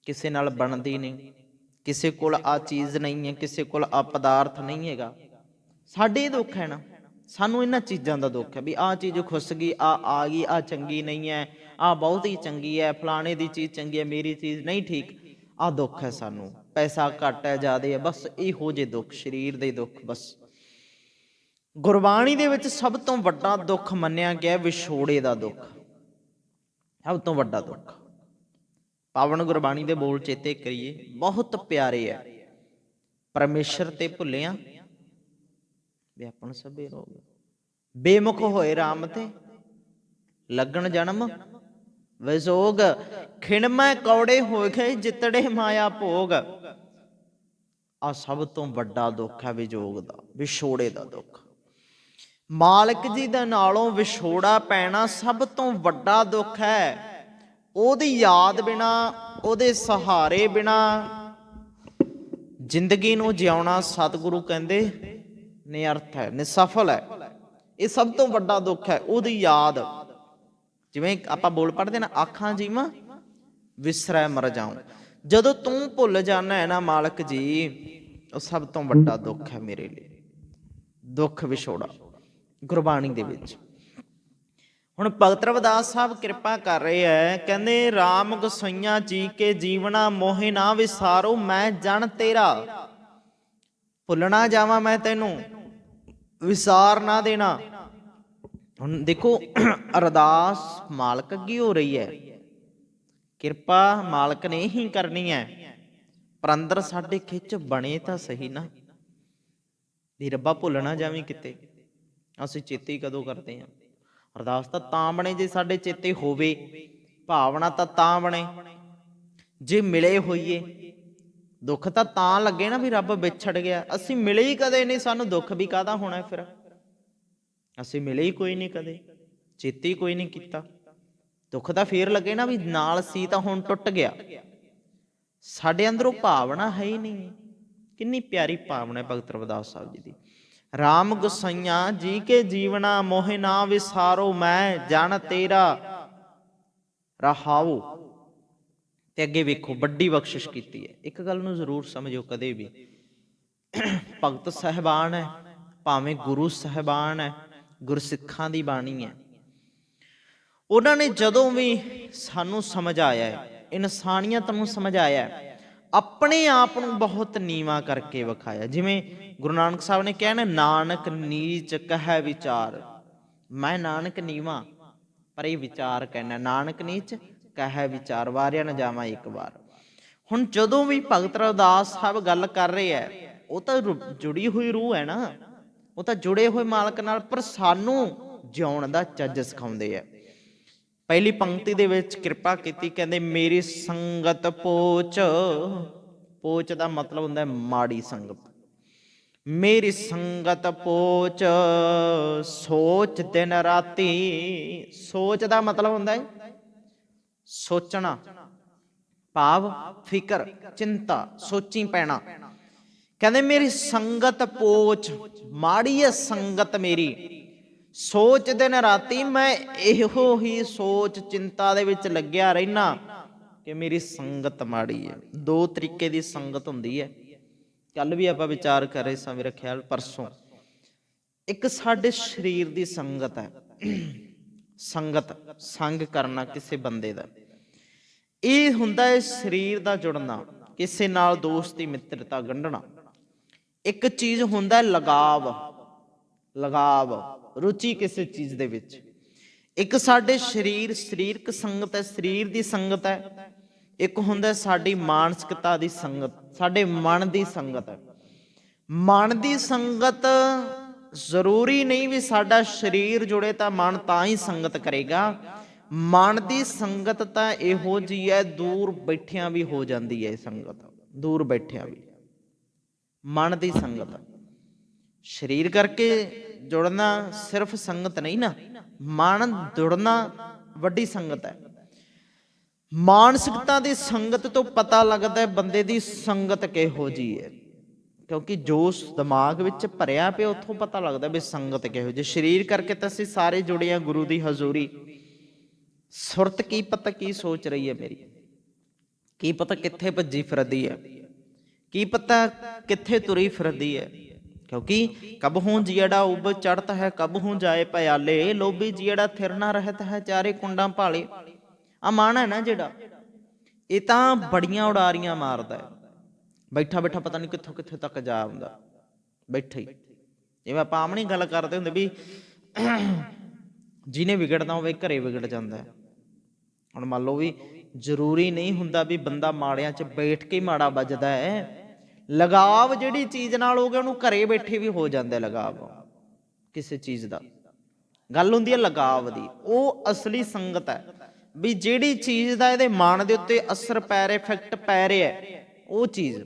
Speaker 1: ਕਿਸੇ ਨਾਲ ਬਣਦੀ ਨਹੀਂ, ਕਿਸੇ ਕੋਲ ਆ ਚੀਜ਼ ਨਹੀਂ ਹੈ, ਕਿਸੇ ਕੋਲ ਆ ਪਦਾਰਥ ਨਹੀਂ ਹੈਗਾ। ਸਾਡੇ ਦੁੱਖ ਹੈ ਨਾ, ਸਾਨੂੰ ਇਹਨਾਂ ਚੀਜ਼ਾਂ ਦਾ ਦੁੱਖ ਹੈ ਵੀ ਆਹ ਚੀਜ਼ ਖੁੱਸ ਗਈ, ਆ ਗਈ, ਆ ਚੰਗੀ ਨਹੀਂ ਹੈ, ਆ ਬਹੁਤ ਹੀ ਚੰਗੀ ਹੈ, ਫਲਾਣੇ ਦੀ ਚੀਜ਼ ਚੰਗੀ ਹੈ, ਮੇਰੀ ਚੀਜ਼ ਨਹੀਂ ਠੀਕ, ਆਹ ਦੁੱਖ ਹੈ ਸਾਨੂੰ। ਪੈਸਾ ਘੱਟ ਹੈ, ਜ਼ਿਆਦਾ ਹੈ, ਬਸ ਇਹੋ ਜਿਹੇ ਦੁੱਖ, ਸਰੀਰ ਦੇ ਦੁੱਖ। ਬਸ ਗੁਰਬਾਣੀ ਦੇ ਵਿੱਚ ਸਭ ਤੋਂ ਵੱਡਾ ਦੁੱਖ ਮੰਨਿਆ ਗਿਆ ਵਿਛੋੜੇ ਦਾ ਦੁੱਖ, ਸਭ ਤੋਂ ਵੱਡਾ ਦੁੱਖ। ਪਾਵਨ ਗੁਰਬਾਣੀ ਦੇ ਬੋਲ ਚੇਤੇ ਕਰੀਏ, ਬਹੁਤ ਪਿਆਰੇ ਹੈ। ਪਰਮੇਸ਼ਰ ਤੇ ਭੁੱਲਿਆ ਵਿਆਪਨ ਸਭੇ ਰੋਗ, ਬੇਮੁਖ ਹੋਏ ਰਾਮ ਤੇ ਲੱਗਣ ਜਨਮ ਵਿਜੋਗ, ਖਿਣਮੈ ਕੌੜੇ ਹੋਏ ਗਏ ਜਿਤੜੇ ਮਾਇਆ ਭੋਗ। ਆ ਸਭ ਤੋਂ ਵੱਡਾ ਦੁੱਖ ਹੈ ਵਿਜੋਗ ਦਾ, ਵਿਛੋੜੇ ਦਾ ਦੁੱਖ। ਮਾਲਕ ਜੀ ਦੇ ਨਾਲੋਂ ਵਿਛੋੜਾ ਪੈਣਾ ਸਭ ਤੋਂ ਵੱਡਾ ਦੁੱਖ ਹੈ। ਉਹਦੀ ਯਾਦ ਬਿਨਾ, ਉਹਦੇ ਸਹਾਰੇ ਬਿਨਾ ਜ਼ਿੰਦਗੀ ਨੂੰ ਜਿਉਣਾ ਸਤਿਗੁਰੂ ਕਹਿੰਦੇ ਨਿਅਰਥ ਹੈ, ਨਿਸਫਲ ਹੈ। ਇਹ ਸਭ ਤੋਂ ਵੱਡਾ ਦੁੱਖ ਹੈ, ਉਹਦੀ ਯਾਦ। ਜਿਵੇਂ ਆਪਾਂ ਬੋਲ ਪੜ੍ਹਦੇ ਨਾ, ਆਖਾਂ ਜੀਵਾਂ ਵਿਸਰੈ ਮਰ ਜਾਉ। ਜਦੋਂ ਤੂੰ ਭੁੱਲ ਜਾਣਾ ਹੈ ਨਾ ਮਾਲਕ ਜੀ, ਉਹ ਸਭ ਤੋਂ ਵੱਡਾ ਦੁੱਖ ਹੈ ਮੇਰੇ ਲਈ, ਦੁੱਖ ਵਿਛੋੜਾ ਗੁਰਬਾਣੀ ਦੇ ਵਿੱਚ। ਹੁਣ ਭਗਤ ਰਵਿਦਾਸ ਸਾਹਿਬ ਕਿਰਪਾ ਕਰ ਰਹੇ ਹੈ, ਕਹਿੰਦੇ ਰਾਮ ਗੋਸਈਆ ਜੀ ਕੇ ਜੀਵਨਾ ਮੋਹਿ ਨਾ ਵਿਸਾਰੋ, ਮੈਂ ਜਨ ਤੇਰਾ। ਭੁੱਲਣਾ ਜਾਵਾਂ ਮੈਂ ਤੈਨੂੰ, ਵਿਸਾਰ ਨਾ ਦੇਣਾ। ਹੁਣ ਦੇਖੋ ਅਰਦਾਸ ਮਾਲਕ ਅੱਗੇ ਹੋ ਰਹੀ ਹੈ, ਕਿਰਪਾ ਮਾਲਕ ਨੇ ਹੀ ਕਰਨੀ ਹੈ, ਪਰ ਅੰਦਰ ਸਾਡੇ ਖਿੱਚ ਬਣੇ ਤਾਂ ਸਹੀ ਨਾ ਵੀ ਰੱਬਾ ਭੁੱਲ ਨਾ ਜਾਵੀਂ ਕਿਤੇ। ਅਸੀਂ ਚੇਤੇ ਕਦੋਂ ਕਰਦੇ ਹਾਂ? ਅਰਦਾਸ ਤਾਂ ਬਣੇ ਜੇ ਸਾਡੇ ਚੇਤੇ ਹੋਵੇ, ਭਾਵਨਾ ਤਾਂ ਬਣੇ ਜੇ ਮਿਲੇ ਹੋਈਏ। ਦੁੱਖ ਤਾਂ ਲੱਗੇ ਨਾ ਵੀ ਰੱਬ ਵਿਛੜ ਗਿਆ, ਅਸੀਂ ਮਿਲੇ ਹੀ ਕਦੇ ਨਹੀਂ, ਸਾਨੂੰ ਦੁੱਖ ਵੀ ਕਾਹਦਾ ਹੋਣਾ? ਫਿਰ ਅਸੀਂ ਮਿਲੇ ਹੀ ਕੋਈ ਨਹੀਂ ਕਦੇ, ਚੇਤੇ ਹੀ ਕੋਈ ਨਹੀਂ ਕੀਤਾ। ਦੁੱਖ ਤਾਂ ਫੇਰ ਲੱਗੇ ਨਾ ਵੀ ਨਾਲ ਸੀ ਤਾਂ ਹੁਣ ਟੁੱਟ ਗਿਆ। ਸਾਡੇ ਅੰਦਰੋਂ ਭਾਵਨਾ ਹੈ ਹੀ ਨਹੀਂ। ਕਿੰਨੀ ਪਿਆਰੀ ਭਾਵਨਾ ਹੈ ਭਗਤ ਰਵਿਦਾਸ ਸਾਹਿਬ ਜੀ ਦੀ। ਰਾਮ ਗੋਸਈਆ ਜੀ ਕੇ ਜੀਵਨਾ ਮੋਹਿ ਨਾ ਵਿਸਾਰੋ, ਮੈਂ ਜਨ ਤੇਰਾ ਰਹਾਉ। ਤੇ ਅੱਗੇ ਵੇਖੋ, ਵੱਡੀ ਬਖਸ਼ਿਸ਼ ਕੀਤੀ ਹੈ। ਇੱਕ ਗੱਲ ਨੂੰ ਜ਼ਰੂਰ ਸਮਝੋ ਕਦੇ ਵੀ, ਭਗਤ ਸਾਹਿਬਾਨ ਹੈ, ਭਾਵੇਂ ਗੁਰੂ ਸਾਹਿਬਾਨ ਹੈ, ਗੁਰਸਿੱਖਾਂ ਦੀ ਬਾਣੀ ਹੈ, ਉਹਨਾਂ ਨੇ ਜਦੋਂ ਵੀ ਸਾਨੂੰ ਸਮਝਾਇਆ ਹੈ, ਇਨਸਾਨੀਅਤ ਨੂੰ ਸਮਝਾਇਆ, ਆਪਣੇ ਆਪ ਨੂੰ ਬਹੁਤ ਨੀਵਾਂ ਕਰਕੇ ਵਿਖਾਇਆ। ਜਿਵੇਂ ਗੁਰੂ ਨਾਨਕ ਸਾਹਿਬ ਨੇ ਕਿਹਾ ਨਾ, ਨਾਨਕ ਨੀਚ ਕਹਿ ਵਿਚਾਰ। ਮੈਂ ਨਾਨਕ ਨੀਵਾਂ ਪਰ ਇਹ ਵਿਚਾਰ ਕਹਿਣਾ, ਨਾਨਕ ਨੀਚ ਕਹਿ ਵਿਚਾਰ, ਵਾਰਿਆ ਨਾ ਜਾਵਾਂ ਇੱਕ ਵਾਰ। ਹੁਣ ਜਦੋਂ ਵੀ ਭਗਤ ਰਵਿਦਾਸ ਸਾਹਿਬ ਗੱਲ ਕਰ ਰਹੇ ਹੈ, ਉਹ ਤਾਂ ਜੁੜੀ ਹੋਈ ਰੂਹ ਹੈ ਨਾ, ਉਹ ਤਾਂ ਜੁੜੇ ਹੋਏ ਮਾਲਕ ਨਾਲ, ਪਰ ਸਾਨੂੰ ਜਿਉਣ ਦਾ ਚੱਜ ਸਿਖਾਉਂਦੇ ਆ। ਪਹਿਲੀ ਪੰਕਤੀ ਦੇ ਵਿੱਚ ਕਿਰਪਾ ਕੀਤੀ, ਕਹਿੰਦੇ ਮੇਰੀ ਸੰਗਤ ਪੋਚ। ਪੋਚ ਦਾ ਮਤਲਬ ਹੁੰਦਾ ਮਾੜੀ ਸੰਗਤ। ਮੇਰੀ ਸੰਗਤ ਪੋਚ, ਸੋਚ ਦਿਨ ਰਾਤੀ। ਸੋਚ ਦਾ ਮਤਲਬ ਹੁੰਦਾ ਹੈ ਸੋਚਣਾ, ਭਾਵ ਫਿਕਰ, ਚਿੰਤਾ, ਸੋਚੀ ਪੈਣਾ। ਕਹਿੰਦੇ ਮੇਰੀ ਸੰਗਤ ਪੋਚ, ਮਾੜੀ ਹੈ ਸੰਗਤ ਮੇਰੀ। ਸੋਚ ਦਿਨ ਰਾਤੀ, ਮੈਂ ਇਹੋ ਹੀ ਸੋਚ ਚਿੰਤਾ ਦੇ ਵਿੱਚ ਲੱਗਿਆ ਰਹਿਣਾ ਕਿ ਮੇਰੀ ਸੰਗਤ ਮਾੜੀ ਹੈ। ਦੋ ਤਰੀਕੇ ਦੀ ਸੰਗਤ ਹੁੰਦੀ ਹੈ, ਕੱਲ ਵੀ ਆਪਾਂ ਵਿਚਾਰ ਕਰ ਰਹੇ ਸਾਂ, ਮੇਰਾ ਖਿਆਲ ਪਰਸੋਂ। ਇੱਕ ਸਾਡੇ ਸਰੀਰ ਦੀ ਸੰਗਤ ਹੈ, ਸੰਗਤ, ਸੰਗ ਕਰਨਾ ਕਿਸੇ ਬੰਦੇ ਦਾ, ਇਹ ਹੁੰਦਾ ਹੈ ਸਰੀਰ ਦਾ ਜੁੜਨਾ, ਕਿਸੇ ਨਾਲ ਦੋਸਤੀ ਮਿੱਤਰਤਾ ਗੰਢਣਾ। ਇੱਕ ਚੀਜ਼ ਹੁੰਦਾ ਲਗਾਵ, ਲਗਾਵ, ਰੁਚੀ ਕਿਸੇ ਚੀਜ਼ ਦੇ ਵਿੱਚ। ਇੱਕ ਸਾਡੇ ਸਰੀਰਕ ਸੰਗਤ ਹੈ, ਸਰੀਰ ਦੀ ਸੰਗਤ ਹੈ। ਇੱਕ ਹੁੰਦਾ ਸਾਡੀ ਮਾਨਸਿਕਤਾ ਦੀ ਸੰਗਤ, ਸਾਡੇ ਮਨ ਦੀ ਸੰਗਤ ਹੈ। ਮਨ ਦੀ ਸੰਗਤ ਜ਼ਰੂਰੀ ਨਹੀਂ ਵੀ ਸਾਡਾ ਸਰੀਰ ਜੁੜੇ ਤਾਂ ਮਨ ਤਾਂ ਹੀ ਸੰਗਤ ਕਰੇਗਾ। ਮਨ ਦੀ ਸੰਗਤ ਤਾਂ ਇਹੋ ਜਿਹੀ ਹੈ, ਦੂਰ ਬੈਠਿਆਂ ਵੀ ਹੋ ਜਾਂਦੀ ਹੈ। ਸੰਗਤ ਦੂਰ ਬੈਠਿਆਂ ਵੀ ਮਨ ਦੀ ਸੰਗਤ। ਸਰੀਰ ਕਰਕੇ ਜੁੜਨਾ ਸਿਰਫ ਸੰਗਤ ਨਹੀਂ ਨਾ, ਮਨ ਜੁੜਨਾ ਵੱਡੀ ਸੰਗਤ ਹੈ। ਮਾਨਸਿਕਤਾ ਦੀ ਸੰਗਤ ਤੋਂ ਪਤਾ ਲੱਗਦਾ ਬੰਦੇ ਦੀ ਸੰਗਤ ਕਿਹੋ ਜਿਹੀ ਹੈ, ਕਿਉਂਕਿ ਜੋ ਦਿਮਾਗ ਵਿੱਚ ਭਰਿਆ ਪਿਆ ਉੱਥੋਂ ਪਤਾ ਲੱਗਦਾ ਵੀ ਸੰਗਤ ਕਿਹੋ ਜਿਹੀ। ਸਰੀਰ ਕਰਕੇ ਤਾਂ ਅਸੀਂ ਸਾਰੇ ਜੁੜੇ ਹਾਂ ਗੁਰੂ ਦੀ ਹਜ਼ੂਰੀ। ਸੁਰਤ ਕੀ ਪਤਾ ਕੀ ਸੋਚ ਰਹੀ ਹੈ ਮੇਰੀ, ਕੀ ਪਤਾ ਕਿੱਥੇ ਭੱਜੀ ਫਿਰਦੀ ਹੈ, ਕੀ ਪਤਾ ਕਿੱਥੇ ਤੁਰੀ ਫਿਰਦੀ ਹੈ। ਕਿਉਂਕਿ ਕਬ ਹੂੰ ਜੀੜਾ ਉਬ ਚੜ੍ਹਤ ਹੈ, ਕਬ ਹੂੰ ਜਾਏ ਪਿਆਲੇ, ਲੋਭੀ ਜੀੜਾ ਥਿਰ ਨਾ ਰਹਿਤ ਹੈ, ਚਾਰੇ ਕੁੰਡਾਂ ਭਾਲੇ। ਆ ਮਨ ਹੈ ਨਾ ਜਿਹੜਾ, ਇਹ ਤਾਂ ਬੜੀਆਂ ਉਡਾਰੀਆਂ ਮਾਰਦਾ ਹੈ। ਬੈਠਾ ਬੈਠਾ ਪਤਾ ਨਹੀਂ ਕਿੱਥੋਂ ਕਿੱਥੇ ਤੱਕ ਜਾ ਆਉਂਦਾ ਬੈਠਾ ਹੀ। ਜਿਵੇਂ ਆਪਾਂ ਆਪਣੀ ਗੱਲ ਕਰਦੇ ਹੁੰਦੇ ਵੀ ਜਿਹਨੇ ਵਿਗੜਨਾ ਹੋਵੇ ਘਰੇ ਵਿਗੜ ਜਾਂਦਾ ਹੈ। ਹੁਣ ਮੰਨ ਲਓ ਵੀ ਜ਼ਰੂਰੀ ਨਹੀਂ ਹੁੰਦਾ ਵੀ ਬੰਦਾ ਮਾੜਿਆਂ 'ਚ ਬੈਠ ਕੇ ਮਾੜਾ ਵੱਜਦਾ ਹੈ। ਲਗਾਵ ਜਿਹੜੀ ਚੀਜ਼ ਨਾਲ ਹੋ ਗਿਆ ਉਹਨੂੰ ਘਰੇ ਬੈਠੇ ਵੀ ਹੋ ਜਾਂਦਾ ਲਗਾਵ ਕਿਸੇ ਚੀਜ਼ ਦਾ। ਗੱਲ ਹੁੰਦੀ ਹੈ ਲਗਾਵ ਦੀ, ਉਹ ਅਸਲੀ ਸੰਗਤ ਹੈ ਵੀ ਜਿਹੜੀ ਚੀਜ਼ ਦਾ ਇਹਦੇ ਮਨ ਦੇ ਉੱਤੇ ਅਸਰ ਪੈ ਰਿਹਾ, ਇਫੈਕਟ ਪੈ ਰਿਹਾ, ਉਹ ਚੀਜ਼।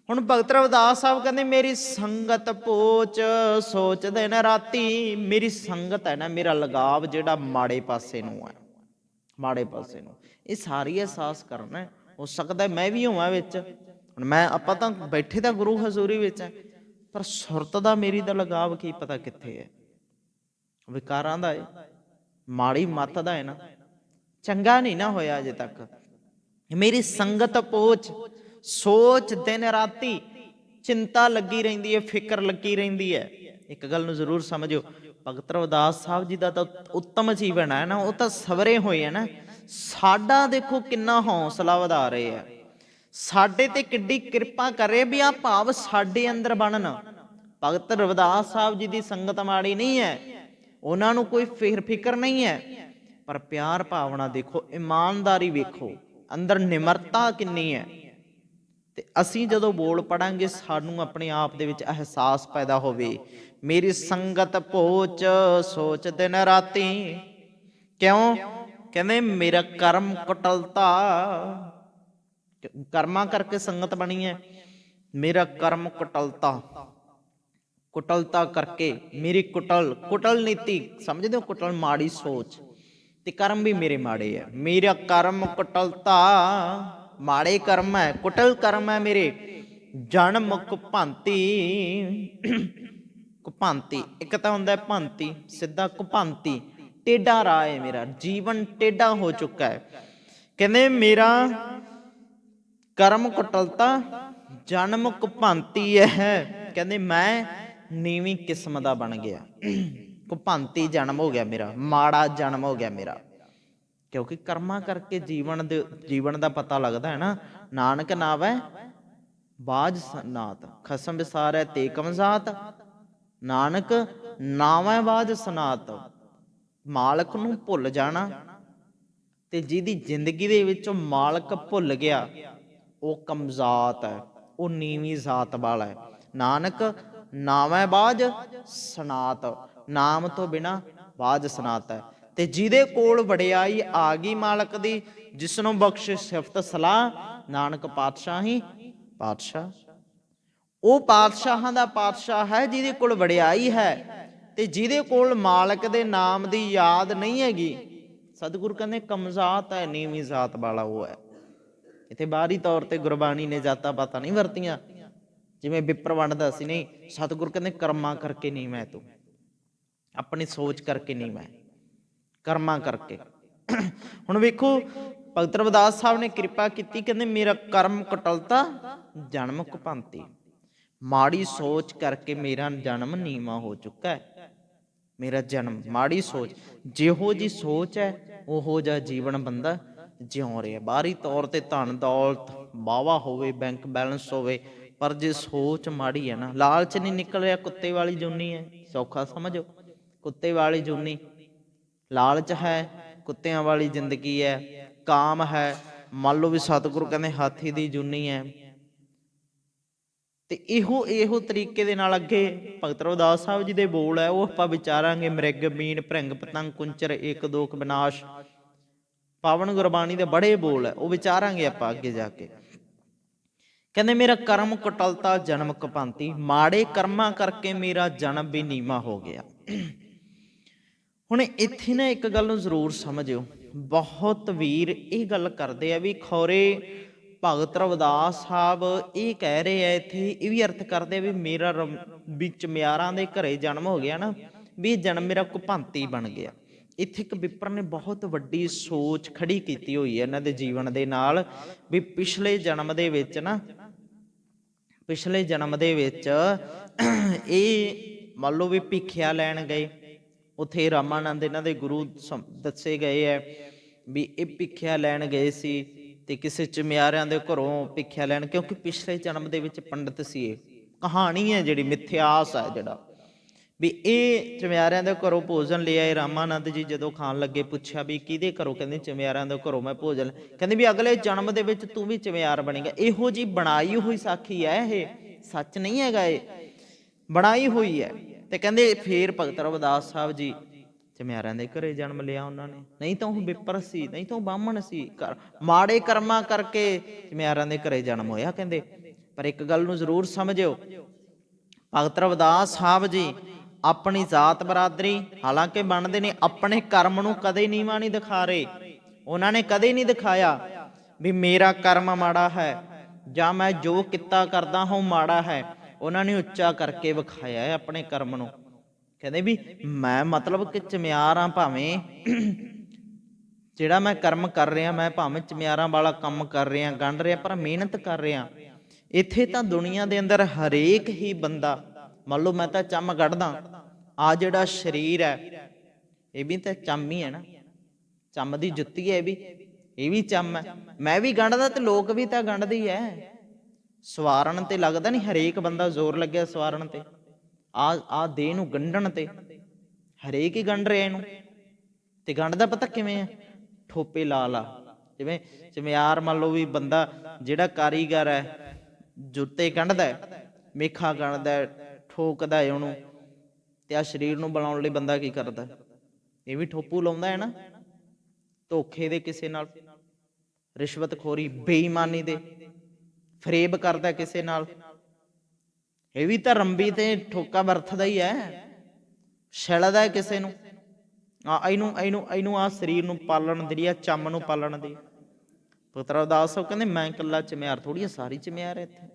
Speaker 1: ਹੁਣ ਭਗਤ ਰਵਿਦਾਸ ਸਾਹਿਬ ਕਹਿੰਦੇ ਮੇਰੀ ਸੰਗਤ ਪੋਚ ਸੋਚ ਦਿਨ ਰਾਤੀ। ਮੇਰੀ ਸੰਗਤ ਹੈ ਨਾ, ਮੇਰਾ ਲਗਾਵ ਜਿਹੜਾ ਮਾੜੇ ਪਾਸੇ ਨੂੰ ਹੈ, ਮਾੜੇ ਪਾਸੇ ਨੂੰ। ਇਹ ਸਾਰੀ ਅਹਿਸਾਸ ਕਰਨਾ। ਹੋ ਸਕਦਾ ਮੈਂ ਵੀ ਹੋਵਾਂ ਵਿੱਚ। ਹੁਣ ਮੈਂ ਆਪਾਂ ਤਾਂ ਬੈਠੇ ਤਾਂ ਗੁਰੂ ਹਜ਼ੂਰੀ ਵਿੱਚ ਹੈ, ਪਰ ਸੁਰਤ ਦਾ ਮੇਰੀ ਦਾ ਲਗਾਵ ਕੀ ਪਤਾ ਕਿੱਥੇ ਹੈ। ਵਿਕਾਰਾਂ ਦਾ ਹੈ, ਮਾੜੀ ਮੱਤ ਦਾ ਹੈ ਨਾ, ਚੰਗਾ ਨਹੀਂ ਨਾ ਹੋਇਆ ਅਜੇ ਤੱਕ। ਮੇਰੀ ਸੰਗਤ ਪੋਚ ਸੋਚ ਦਿਨ ਰਾਤੀ। ਚਿੰਤਾ ਲੱਗੀ ਰਹਿੰਦੀ ਹੈ, ਫਿਕਰ ਲੱਗੀ ਰਹਿੰਦੀ ਹੈ। ਇੱਕ ਗੱਲ ਨੂੰ ਜ਼ਰੂਰ ਸਮਝਿਓ, ਭਗਤ ਰਵਿਦਾਸ ਸਾਹਿਬ ਜੀ ਦਾ ਤਾਂ ਉੱਤਮ ਜੀਵਨ ਹੈ ਨਾ, ਉਹ ਤਾਂ ਸਵਰੇ ਹੋਏ ਹੈ ਨਾ। ਸਾਡਾ ਦੇਖੋ ਕਿੰਨਾ ਹੌਸਲਾ ਵਧਾ ਰਹੇ ਆ, ਸਾਡੇ ਤੇ ਕਿੱਡੀ ਕਿਰਪਾ ਕਰ ਰਹੇ ਵੀ ਆਹ ਭਾਵ ਸਾਡੇ ਅੰਦਰ ਬਣਨ। ਭਗਤ ਰਵਿਦਾਸ ਸਾਹਿਬ ਜੀ ਦੀ ਸੰਗਤ ਮਾੜੀ ਨਹੀਂ ਹੈ, ਉਹਨਾਂ ਨੂੰ ਕੋਈ ਫਿਕਰ ਨਹੀਂ ਹੈ, ਪਰ ਪਿਆਰ ਭਾਵਨਾ ਦੇਖੋ, ਇਮਾਨਦਾਰੀ ਵੇਖੋ, ਅੰਦਰ ਨਿਮਰਤਾ ਕਿੰਨੀ ਹੈ। ਤੇ ਅਸੀਂ ਜਦੋਂ ਬੋਲ ਪੜਾਂਗੇ ਸਾਨੂੰ ਆਪਣੇ ਆਪ ਦੇ ਵਿੱਚ ਅਹਿਸਾਸ ਪੈਦਾ ਹੋਵੇ, ਮੇਰੀ ਸੰਗਤ ਪੋਚ ਸੋਚ ਦਿਨ ਰਾਤੀ। ਕਿਉਂ? ਕਹਿੰਦੇ ਮੇਰਾ ਕਰਮ ਕੁਟਲਤਾ, ਕਰਮਾਂ ਕਰਕੇ ਸੰਗਤ ਬਣੀ ਹੈ। ਮੇਰਾ ਕਰਮ ਕੁਟਲਤਾ, ਕੁਟਲਤਾ ਕਰਕੇ ਮੇਰੀ ਕੁਟਲ ਨੀਤੀ, ਸਮਝਦੇ ਹੋ, ਕੁਟਲ ਮਾੜੀ ਸੋਚ, ਤੇ ਕਰਮ ਵੀ ਮੇਰੇ ਮਾੜੇ ਹੈ। ਮੇਰਾ ਕਰਮ ਕੁਟਲਤਾ, ਮਾੜੇ ਕਰਮ ਹੈ, ਕੁਟਲ ਕਰਮ ਹੈ ਮੇਰੇ। ਜਨਮ ਕੁਭਾਂਤੀ, ਕੁਭਾਂਤੀ ਇੱਕ ਤਾਂ ਹੁੰਦਾ ਭਾਂਤੀ ਸਿੱਧਾ, ਕੁਭਾਂਤੀ ਟੇਢਾ ਰਾਹ ਹੈ ਮੇਰਾ, ਜੀਵਨ ਟੇਢਾ ਹੋ ਚੁੱਕਾ ਹੈ। ਕਹਿੰਦੇ ਮੇਰਾ ਕਰਮ ਕੁਟਲਤਾ, ਜਨਮ ਕੁਭਾਂਤੀ ਹੈ। ਕਹਿੰਦੇ ਮੈਂ ਨੀਵੀਂ ਕਿਸਮ ਦਾ ਬਣ ਗਿਆ, ਕੁਭਾਂਤੀ ਜਨਮ ਹੋ ਗਿਆ ਮੇਰਾ, ਮਾੜਾ ਜਨਮ ਹੋ ਗਿਆ ਮੇਰਾ। ਕਿਉਂਕਿ ਕਰਮਾਂ ਕਰਕੇ ਜੀਵਨ ਦਾ ਪਤਾ ਲੱਗਦਾ ਹੈ ਨਾ। ਨਾਨਕ ਨਾਵੈ ਬਾਝ ਸਨਾਤ, ਖਸਮ ਵਿਸਾਰੈ ਤੇ ਕਮਜ਼ਾਤ। ਨਾਨਕ ਨਾਵੈ ਬਾਝ ਸਨਾਤ, ਮਾਲਕ ਨੂੰ ਭੁੱਲ ਜਾਣਾ। ਤੇ ਜਿਹਦੀ ਜ਼ਿੰਦਗੀ ਦੇ ਵਿੱਚੋਂ ਮਾਲਕ ਭੁੱਲ ਗਿਆ ਉਹ ਕਮਜ਼ਾਤ ਹੈ, ਉਹ ਨੀਵੀਂ ਜ਼ਾਤ ਵਾਲਾ ਹੈ। ਨਾਨਕ ਨਾਵੈ ਬਾਝ ਸਨਾਤ, ਨਾਮ ਤੋਂ ਬਿਨਾਂ ਬਾਝ ਸਨਾਤ ਹੈ। ਤੇ ਜਿਹਦੇ ਕੋਲ ਵਡਿਆਈ ਆ ਗਈ ਮਾਲਕ ਦੀ, ਜਿਸ ਨੂੰ ਬਖਸ਼ ਸਿਫਤ ਸਲਾਹ, ਨਾਨਕ ਪਾਤਸ਼ਾਹ ਹੀ ਪਾਤਸ਼ਾਹ। ਉਹ ਪਾਤਸ਼ਾਹਾਂ ਦਾ ਪਾਤਸ਼ਾਹ ਹੈ ਜਿਹਦੇ ਕੋਲ ਵਡਿਆਈ ਹੈ। ਤੇ ਜਿਹਦੇ ਕੋਲ ਮਾਲਕ ਦੇ ਨਾਮ ਦੀ ਯਾਦ ਨਹੀਂ ਹੈਗੀ, ਸਤਿਗੁਰੂ ਕਹਿੰਦੇ ਕਮਜ਼ਾਤ ਹੈ, ਨੀਵੀਂ ਜ਼ਾਤ ਵਾਲਾ ਉਹ ਹੈ। ਇੱਥੇ ਬਾਹਰੀ ਤੌਰ ਤੇ ਗੁਰਬਾਣੀ ਨੇ ਜਾਤਾਂ ਪਾਤਾਂ ਨਹੀਂ ਵਰਤੀਆਂ, ਜਿਵੇਂ ਵਿਪਰ ਵੰਡਦਾ ਸੀ, ਨਹੀਂ। ਸਤਿਗੁਰੂ ਕਹਿੰਦੇ ਕਰਮਾਂ ਕਰਕੇ ਨਹੀਂ ਮੈਂ, ਤੂੰ ਆਪਣੀ ਸੋਚ ਕਰਕੇ ਨਹੀਂ ਮੈਂ, ਕਰਮਾਂ ਕਰਕੇ। ਹੁਣ ਵੇਖੋ ਭਗਤ ਰਵਿਦਾਸ ਸਾਹਿਬ ਨੇ ਕਿਰਪਾ ਕੀਤੀ, ਕਹਿੰਦੇ ਮੇਰਾ ਕਰਮ ਕੁਟਲਤਾ, ਜਨਮ ਕੁਭਾਂਤੀ। ਮਾੜੀ ਸੋਚ ਕਰਕੇ ਮੇਰਾ ਜਨਮ ਨੀਵਾਂ ਹੋ ਚੁੱਕਾ ਹੈ। ਮੇਰਾ ਜਨਮ ਮਾੜੀ ਸੋਚ, ਜਿਹੋ ਜੀ ਸੋਚ ਹੈ ਉਹੋ ਜਿਹਾ ਜੀਵਨ ਬੰਦਾ ਜਿਉਂ ਰਿਹਾ। ਬਾਹਰੀ ਤੌਰ ਤੇ ਧਨ ਦੌਲਤ ਵਾਹਵਾ ਹੋਵੇ, ਬੈਂਕ ਬੈਲੈਂਸ ਹੋਵੇ, ਪਰ ਜੇ ਸੋਚ ਮਾੜੀ ਹੈ ਨਾ, ਲਾਲਚ ਨਹੀਂ ਨਿਕਲ ਰਿਹਾ, ਕੁੱਤੇ ਵਾਲੀ ਜੂਨੀ ਹੈ। ਸੌਖਾ ਸਮਝੋ, ਕੁੱਤੇ ਵਾਲੀ ਜੂਨੀ, ਲਾਲਚ ਹੈ, ਕੁੱਤਿਆਂ ਵਾਲੀ ਜ਼ਿੰਦਗੀ ਹੈ, ਕਾਮ ਹੈ। ਮੰਨ ਲਓ ਵੀ ਸਤਿਗੁਰੂ ਕਹਿੰਦੇ ਹਾਥੀ ਦੀ ਜੂਨੀ ਹੈ, ਤੇ ਇਹੋ ਤਰੀਕੇ ਦੇ ਨਾਲ ਅੱਗੇ ਭਗਤ ਰਵਿਦਾਸ ਸਾਹਿਬ ਜੀ ਦੇ ਬੋਲ ਹੈ, ਉਹ ਆਪਾਂ ਵਿਚਾਰਾਂਗੇ। ਮ੍ਰਿਗ ਮੀਨ ਭ੍ਰਿੰਗ ਪਤੰਗ ਕੁੰਚਰ ਏਕ ਦੋਖ ਵਿਨਾਸ਼, ਪਾਵਨ ਗੁਰਬਾਣੀ ਦੇ ਬੜੇ ਬੋਲ ਹੈ, ਉਹ ਵਿਚਾਰਾਂਗੇ ਆਪਾਂ ਅੱਗੇ ਜਾ ਕੇ। ਕਹਿੰਦੇ ਮੇਰਾ ਕਰਮ ਕੁਟਲਤਾ ਜਨਮ ਕਪਾਂਤੀ, ਮਾੜੇ ਕਰਮਾਂ ਕਰਕੇ ਮੇਰਾ ਜਨਮ ਵੀ ਨੀਵਾਂ ਹੋ ਗਿਆ। ਹੁਣ ਇੱਥੇ ਨਾ ਇੱਕ ਗੱਲ ਨੂੰ ਜ਼ਰੂਰ ਸਮਝਿਓ, ਬਹੁਤ ਵੀਰ ਇਹ ਗੱਲ ਕਰਦੇ ਆ ਵੀ ਖੌਰੇ ਭਗਤ ਰਵਿਦਾਸ ਸਾਹਿਬ ਇਹ ਕਹਿ ਰਹੇ ਆ ਇੱਥੇ, ਇਹ ਵੀ ਅਰਥ ਕਰਦੇ ਆ ਵੀ ਮੇਰਾ ਵੀ ਚਮਿਆਰਾਂ ਦੇ ਘਰੇ ਜਨਮ ਹੋ ਗਿਆ ਨਾ, ਵੀ ਜਨਮ ਮੇਰਾ ਕੁਪਾਂਤੀ ਬਣ ਗਿਆ। ਇੱਥੇ ਇੱਕ ਵਿਪਰ ਨੇ ਬਹੁਤ ਵੱਡੀ ਸੋਚ ਖੜੀ ਕੀਤੀ ਹੋਈ ਹੈ ਇਹਨਾਂ ਦੇ ਜੀਵਨ ਦੇ ਨਾਲ, ਵੀ ਪਿਛਲੇ ਜਨਮ ਦੇ ਵਿੱਚ ਇਹ ਮੰਨ ਲਓ ਵੀ ਭਿੱਖਿਆ ਲੈਣ ਗਏ, ਉੱਥੇ ਰਾਮਾਨੰਦ ਇਹਨਾਂ ਦੇ ਗੁਰੂ ਦੱਸੇ ਗਏ ਹੈ ਵੀ ਇਹ ਭਿੱਖਿਆ ਲੈਣ ਗਏ ਸੀ ਤੇ ਕਿਸੇ ਚਮਿਆਰਿਆਂ ਦੇ ਘਰੋਂ ਭਿੱਖਿਆ ਲੈਣ, ਕਿਉਂਕਿ ਪਿਛਲੇ ਜਨਮ ਦੇ ਵਿੱਚ ਪੰਡਤ ਸੀ। ਇਹ ਕਹਾਣੀ ਹੈ ਜਿਹੜੀ, ਮਿਥਿਆਸ ਹੈ ਜਿਹੜਾ, ਵੀ ਇਹ ਚਮਿਆਰਿਆਂ ਦੇ ਘਰੋਂ ਭੋਜਨ ਲੈ ਆਏ। ਰਾਮਾਨੰਦ ਜੀ ਜਦੋਂ ਖਾਣ ਲੱਗੇ ਪੁੱਛਿਆ ਵੀ ਕਿਹਦੇ ਘਰੋਂ, ਕਹਿੰਦੇ ਚਮਿਆਰਿਆਂ ਦੇ ਘਰੋਂ ਮੈਂ ਭੋਜਨ, ਕਹਿੰਦੇ ਵੀ ਅਗਲੇ ਜਨਮ ਦੇ ਵਿੱਚ ਤੂੰ ਵੀ ਚਮਿਆਰ ਬਣੇਗਾ। ਇਹੋ ਜੀ ਬਣਾਈ ਹੋਈ ਸਾਖੀ ਹੈ, ਇਹ ਸੱਚ ਨਹੀਂ ਹੈਗਾ, ਇਹ ਬਣਾਈ ਹੋਈ ਹੈ। ਤੇ ਕਹਿੰਦੇ ਫੇਰ ਭਗਤ ਰਵਿਦਾਸ ਸਾਹਿਬ ਜੀ ਚਮਿਆਰਿਆਂ ਦੇ ਘਰੇ ਜਨਮ ਲਿਆ ਉਹਨਾਂ ਨੇ, ਨਹੀਂ ਤਾਂ ਉਹ ਵਿਪਰ ਸੀ, ਨਹੀਂ ਤਾਂ ਉਹ ਬਾਹਮਣ ਸੀ, ਮਾੜੇ ਕਰਮਾਂ ਕਰਕੇ ਚਮਿਆਰਿਆਂ ਦੇ ਘਰੇ ਜਨਮ ਹੋਇਆ। ਕਹਿੰਦੇ ਪਰ ਇੱਕ ਗੱਲ ਨੂੰ ਜ਼ਰੂਰ ਸਮਝਿਓ, ਭਗਤ ਰਵਿਦਾਸ ਸਾਹਿਬ ਜੀ ਆਪਣੀ ਜ਼ਾਤ ਬਰਾਦਰੀ ਹਾਲਾਂਕਿ ਬਣਦੇ ਨੇ, ਆਪਣੇ ਕਰਮ ਨੂੰ ਕਦੇ ਨੀਵਾਂ ਨਹੀਂ ਦਿਖਾ ਰਹੇ। ਉਹਨਾਂ ਨੇ ਕਦੇ ਨਹੀਂ ਦਿਖਾਇਆ ਵੀ ਮੇਰਾ ਕਰਮ ਮਾੜਾ ਹੈ ਜਾਂ ਮੈਂ ਜੋ ਕੀਤਾ ਕਰਦਾ ਹਾਂ ਮਾੜਾ ਹੈ। ਉਹਨਾਂ ਨੇ ਉੱਚਾ ਕਰਕੇ ਵਿਖਾਇਆ ਹੈ ਆਪਣੇ ਕਰਮ ਨੂੰ। ਕਹਿੰਦੇ ਵੀ ਮੈਂ ਮਤਲਬ ਕਿ ਚਮਿਆਰ ਹਾਂ, ਭਾਵੇਂ ਜਿਹੜਾ ਮੈਂ ਕਰਮ ਕਰ ਰਿਹਾ, ਮੈਂ ਭਾਵੇਂ ਚਮਿਆਰਾਂ ਵਾਲਾ ਕੰਮ ਕਰ ਰਿਹਾ, ਗੰਢ ਰਿਹਾ, ਪਰ ਮਿਹਨਤ ਕਰ ਰਿਹਾ। ਇੱਥੇ ਤਾਂ ਦੁਨੀਆ ਦੇ ਅੰਦਰ ਹਰੇਕ ਹੀ ਬੰਦਾ, ਮੰਨ ਲਓ ਮੈਂ ਤਾਂ ਚੰਮ ਕੱਢਦਾ, ਆ ਜਿਹੜਾ ਸਰੀਰ ਹੈ ਇਹ ਵੀ ਤਾਂ ਚੰਮ ਹੀ ਹੈ ਨਾ, ਚੰਮ ਦੀ ਜੁੱਤੀ ਹੈ ਇਹ ਵੀ ਚੰਮ ਹੈ। ਮੈਂ ਵੀ ਗੰਢਦਾ ਤੇ ਲੋਕ ਵੀ ਤਾਂ ਗੰਢਦੇ ਹੀ ਹੈ। ਸਵਾਰਨ ਤੇ ਲੱਗਦਾ ਨਹੀਂ ਹਰੇਕ ਬੰਦਾ ਜ਼ੋਰ ਲੱਗਿਆ ਸਵਾਰਨ ਤੇ, ਆ ਦੇਹ ਨੂੰ ਗੰਢਣ ਤੇ, ਹਰੇਕ ਹੀ ਗੰਢ ਰਿਹਾ ਇਹਨੂੰ। ਤੇ ਗੰਢਦਾ ਪਤਾ ਕਿਵੇਂ ਹੈ, ਠੋਪੇ ਲਾ ਲਾ। ਜਿਵੇਂ ਚਮਿਆਰ ਮੰਨ ਲਓ ਵੀ ਬੰਦਾ ਜਿਹੜਾ ਕਾਰੀਗਰ ਹੈ ਜੁੱਤੇ ਗੰਢਦਾ, ਮੇਖਾ ਗੰਢਦਾ, ਠੋਕਦਾ ਹੈ ਉਹਨੂੰ, ਤੇ ਆ ਸਰੀਰ ਨੂੰ ਬਣਾਉਣ ਲਈ ਬੰਦਾ ਕੀ ਕਰਦਾ, ਇਹ ਵੀ ਠੋਪੂ ਲਾਉਂਦਾ ਹੈ ਨਾ, ਧੋਖੇ ਦੇ ਕਿਸੇ ਨਾਲ, ਰਿਸ਼ਵਤਖੋਰੀ ਬੇਈਮਾਨੀ ਦੇ ਫਰੇਬ ਕਰਦਾ ਕਿਸੇ ਨਾਲ, ਇਹ ਵੀ ਤਾਂ ਰੰਬੀ ਤੇ ਠੋਕਾ ਵਰਤਦਾ ਹੀ ਹੈ, ਛਿਲਦਾ ਕਿਸੇ ਨੂੰ। ਇਹਨੂੰ ਆ ਸਰੀਰ ਨੂੰ ਪਾਲਣ ਦੀ, ਆ ਚੰਮ ਨੂੰ ਪਾਲਣ ਦੀ। ਭਗਤ ਰਵਿਦਾਸ ਸਾਹਿਬ ਕਹਿੰਦੇ ਮੈਂ ਇਕੱਲਾ ਚਮਿਆਰ ਥੋੜੀ ਆ, ਸਾਰੀ ਚਮਿਆਰ ਹੈ ਇੱਥੇ,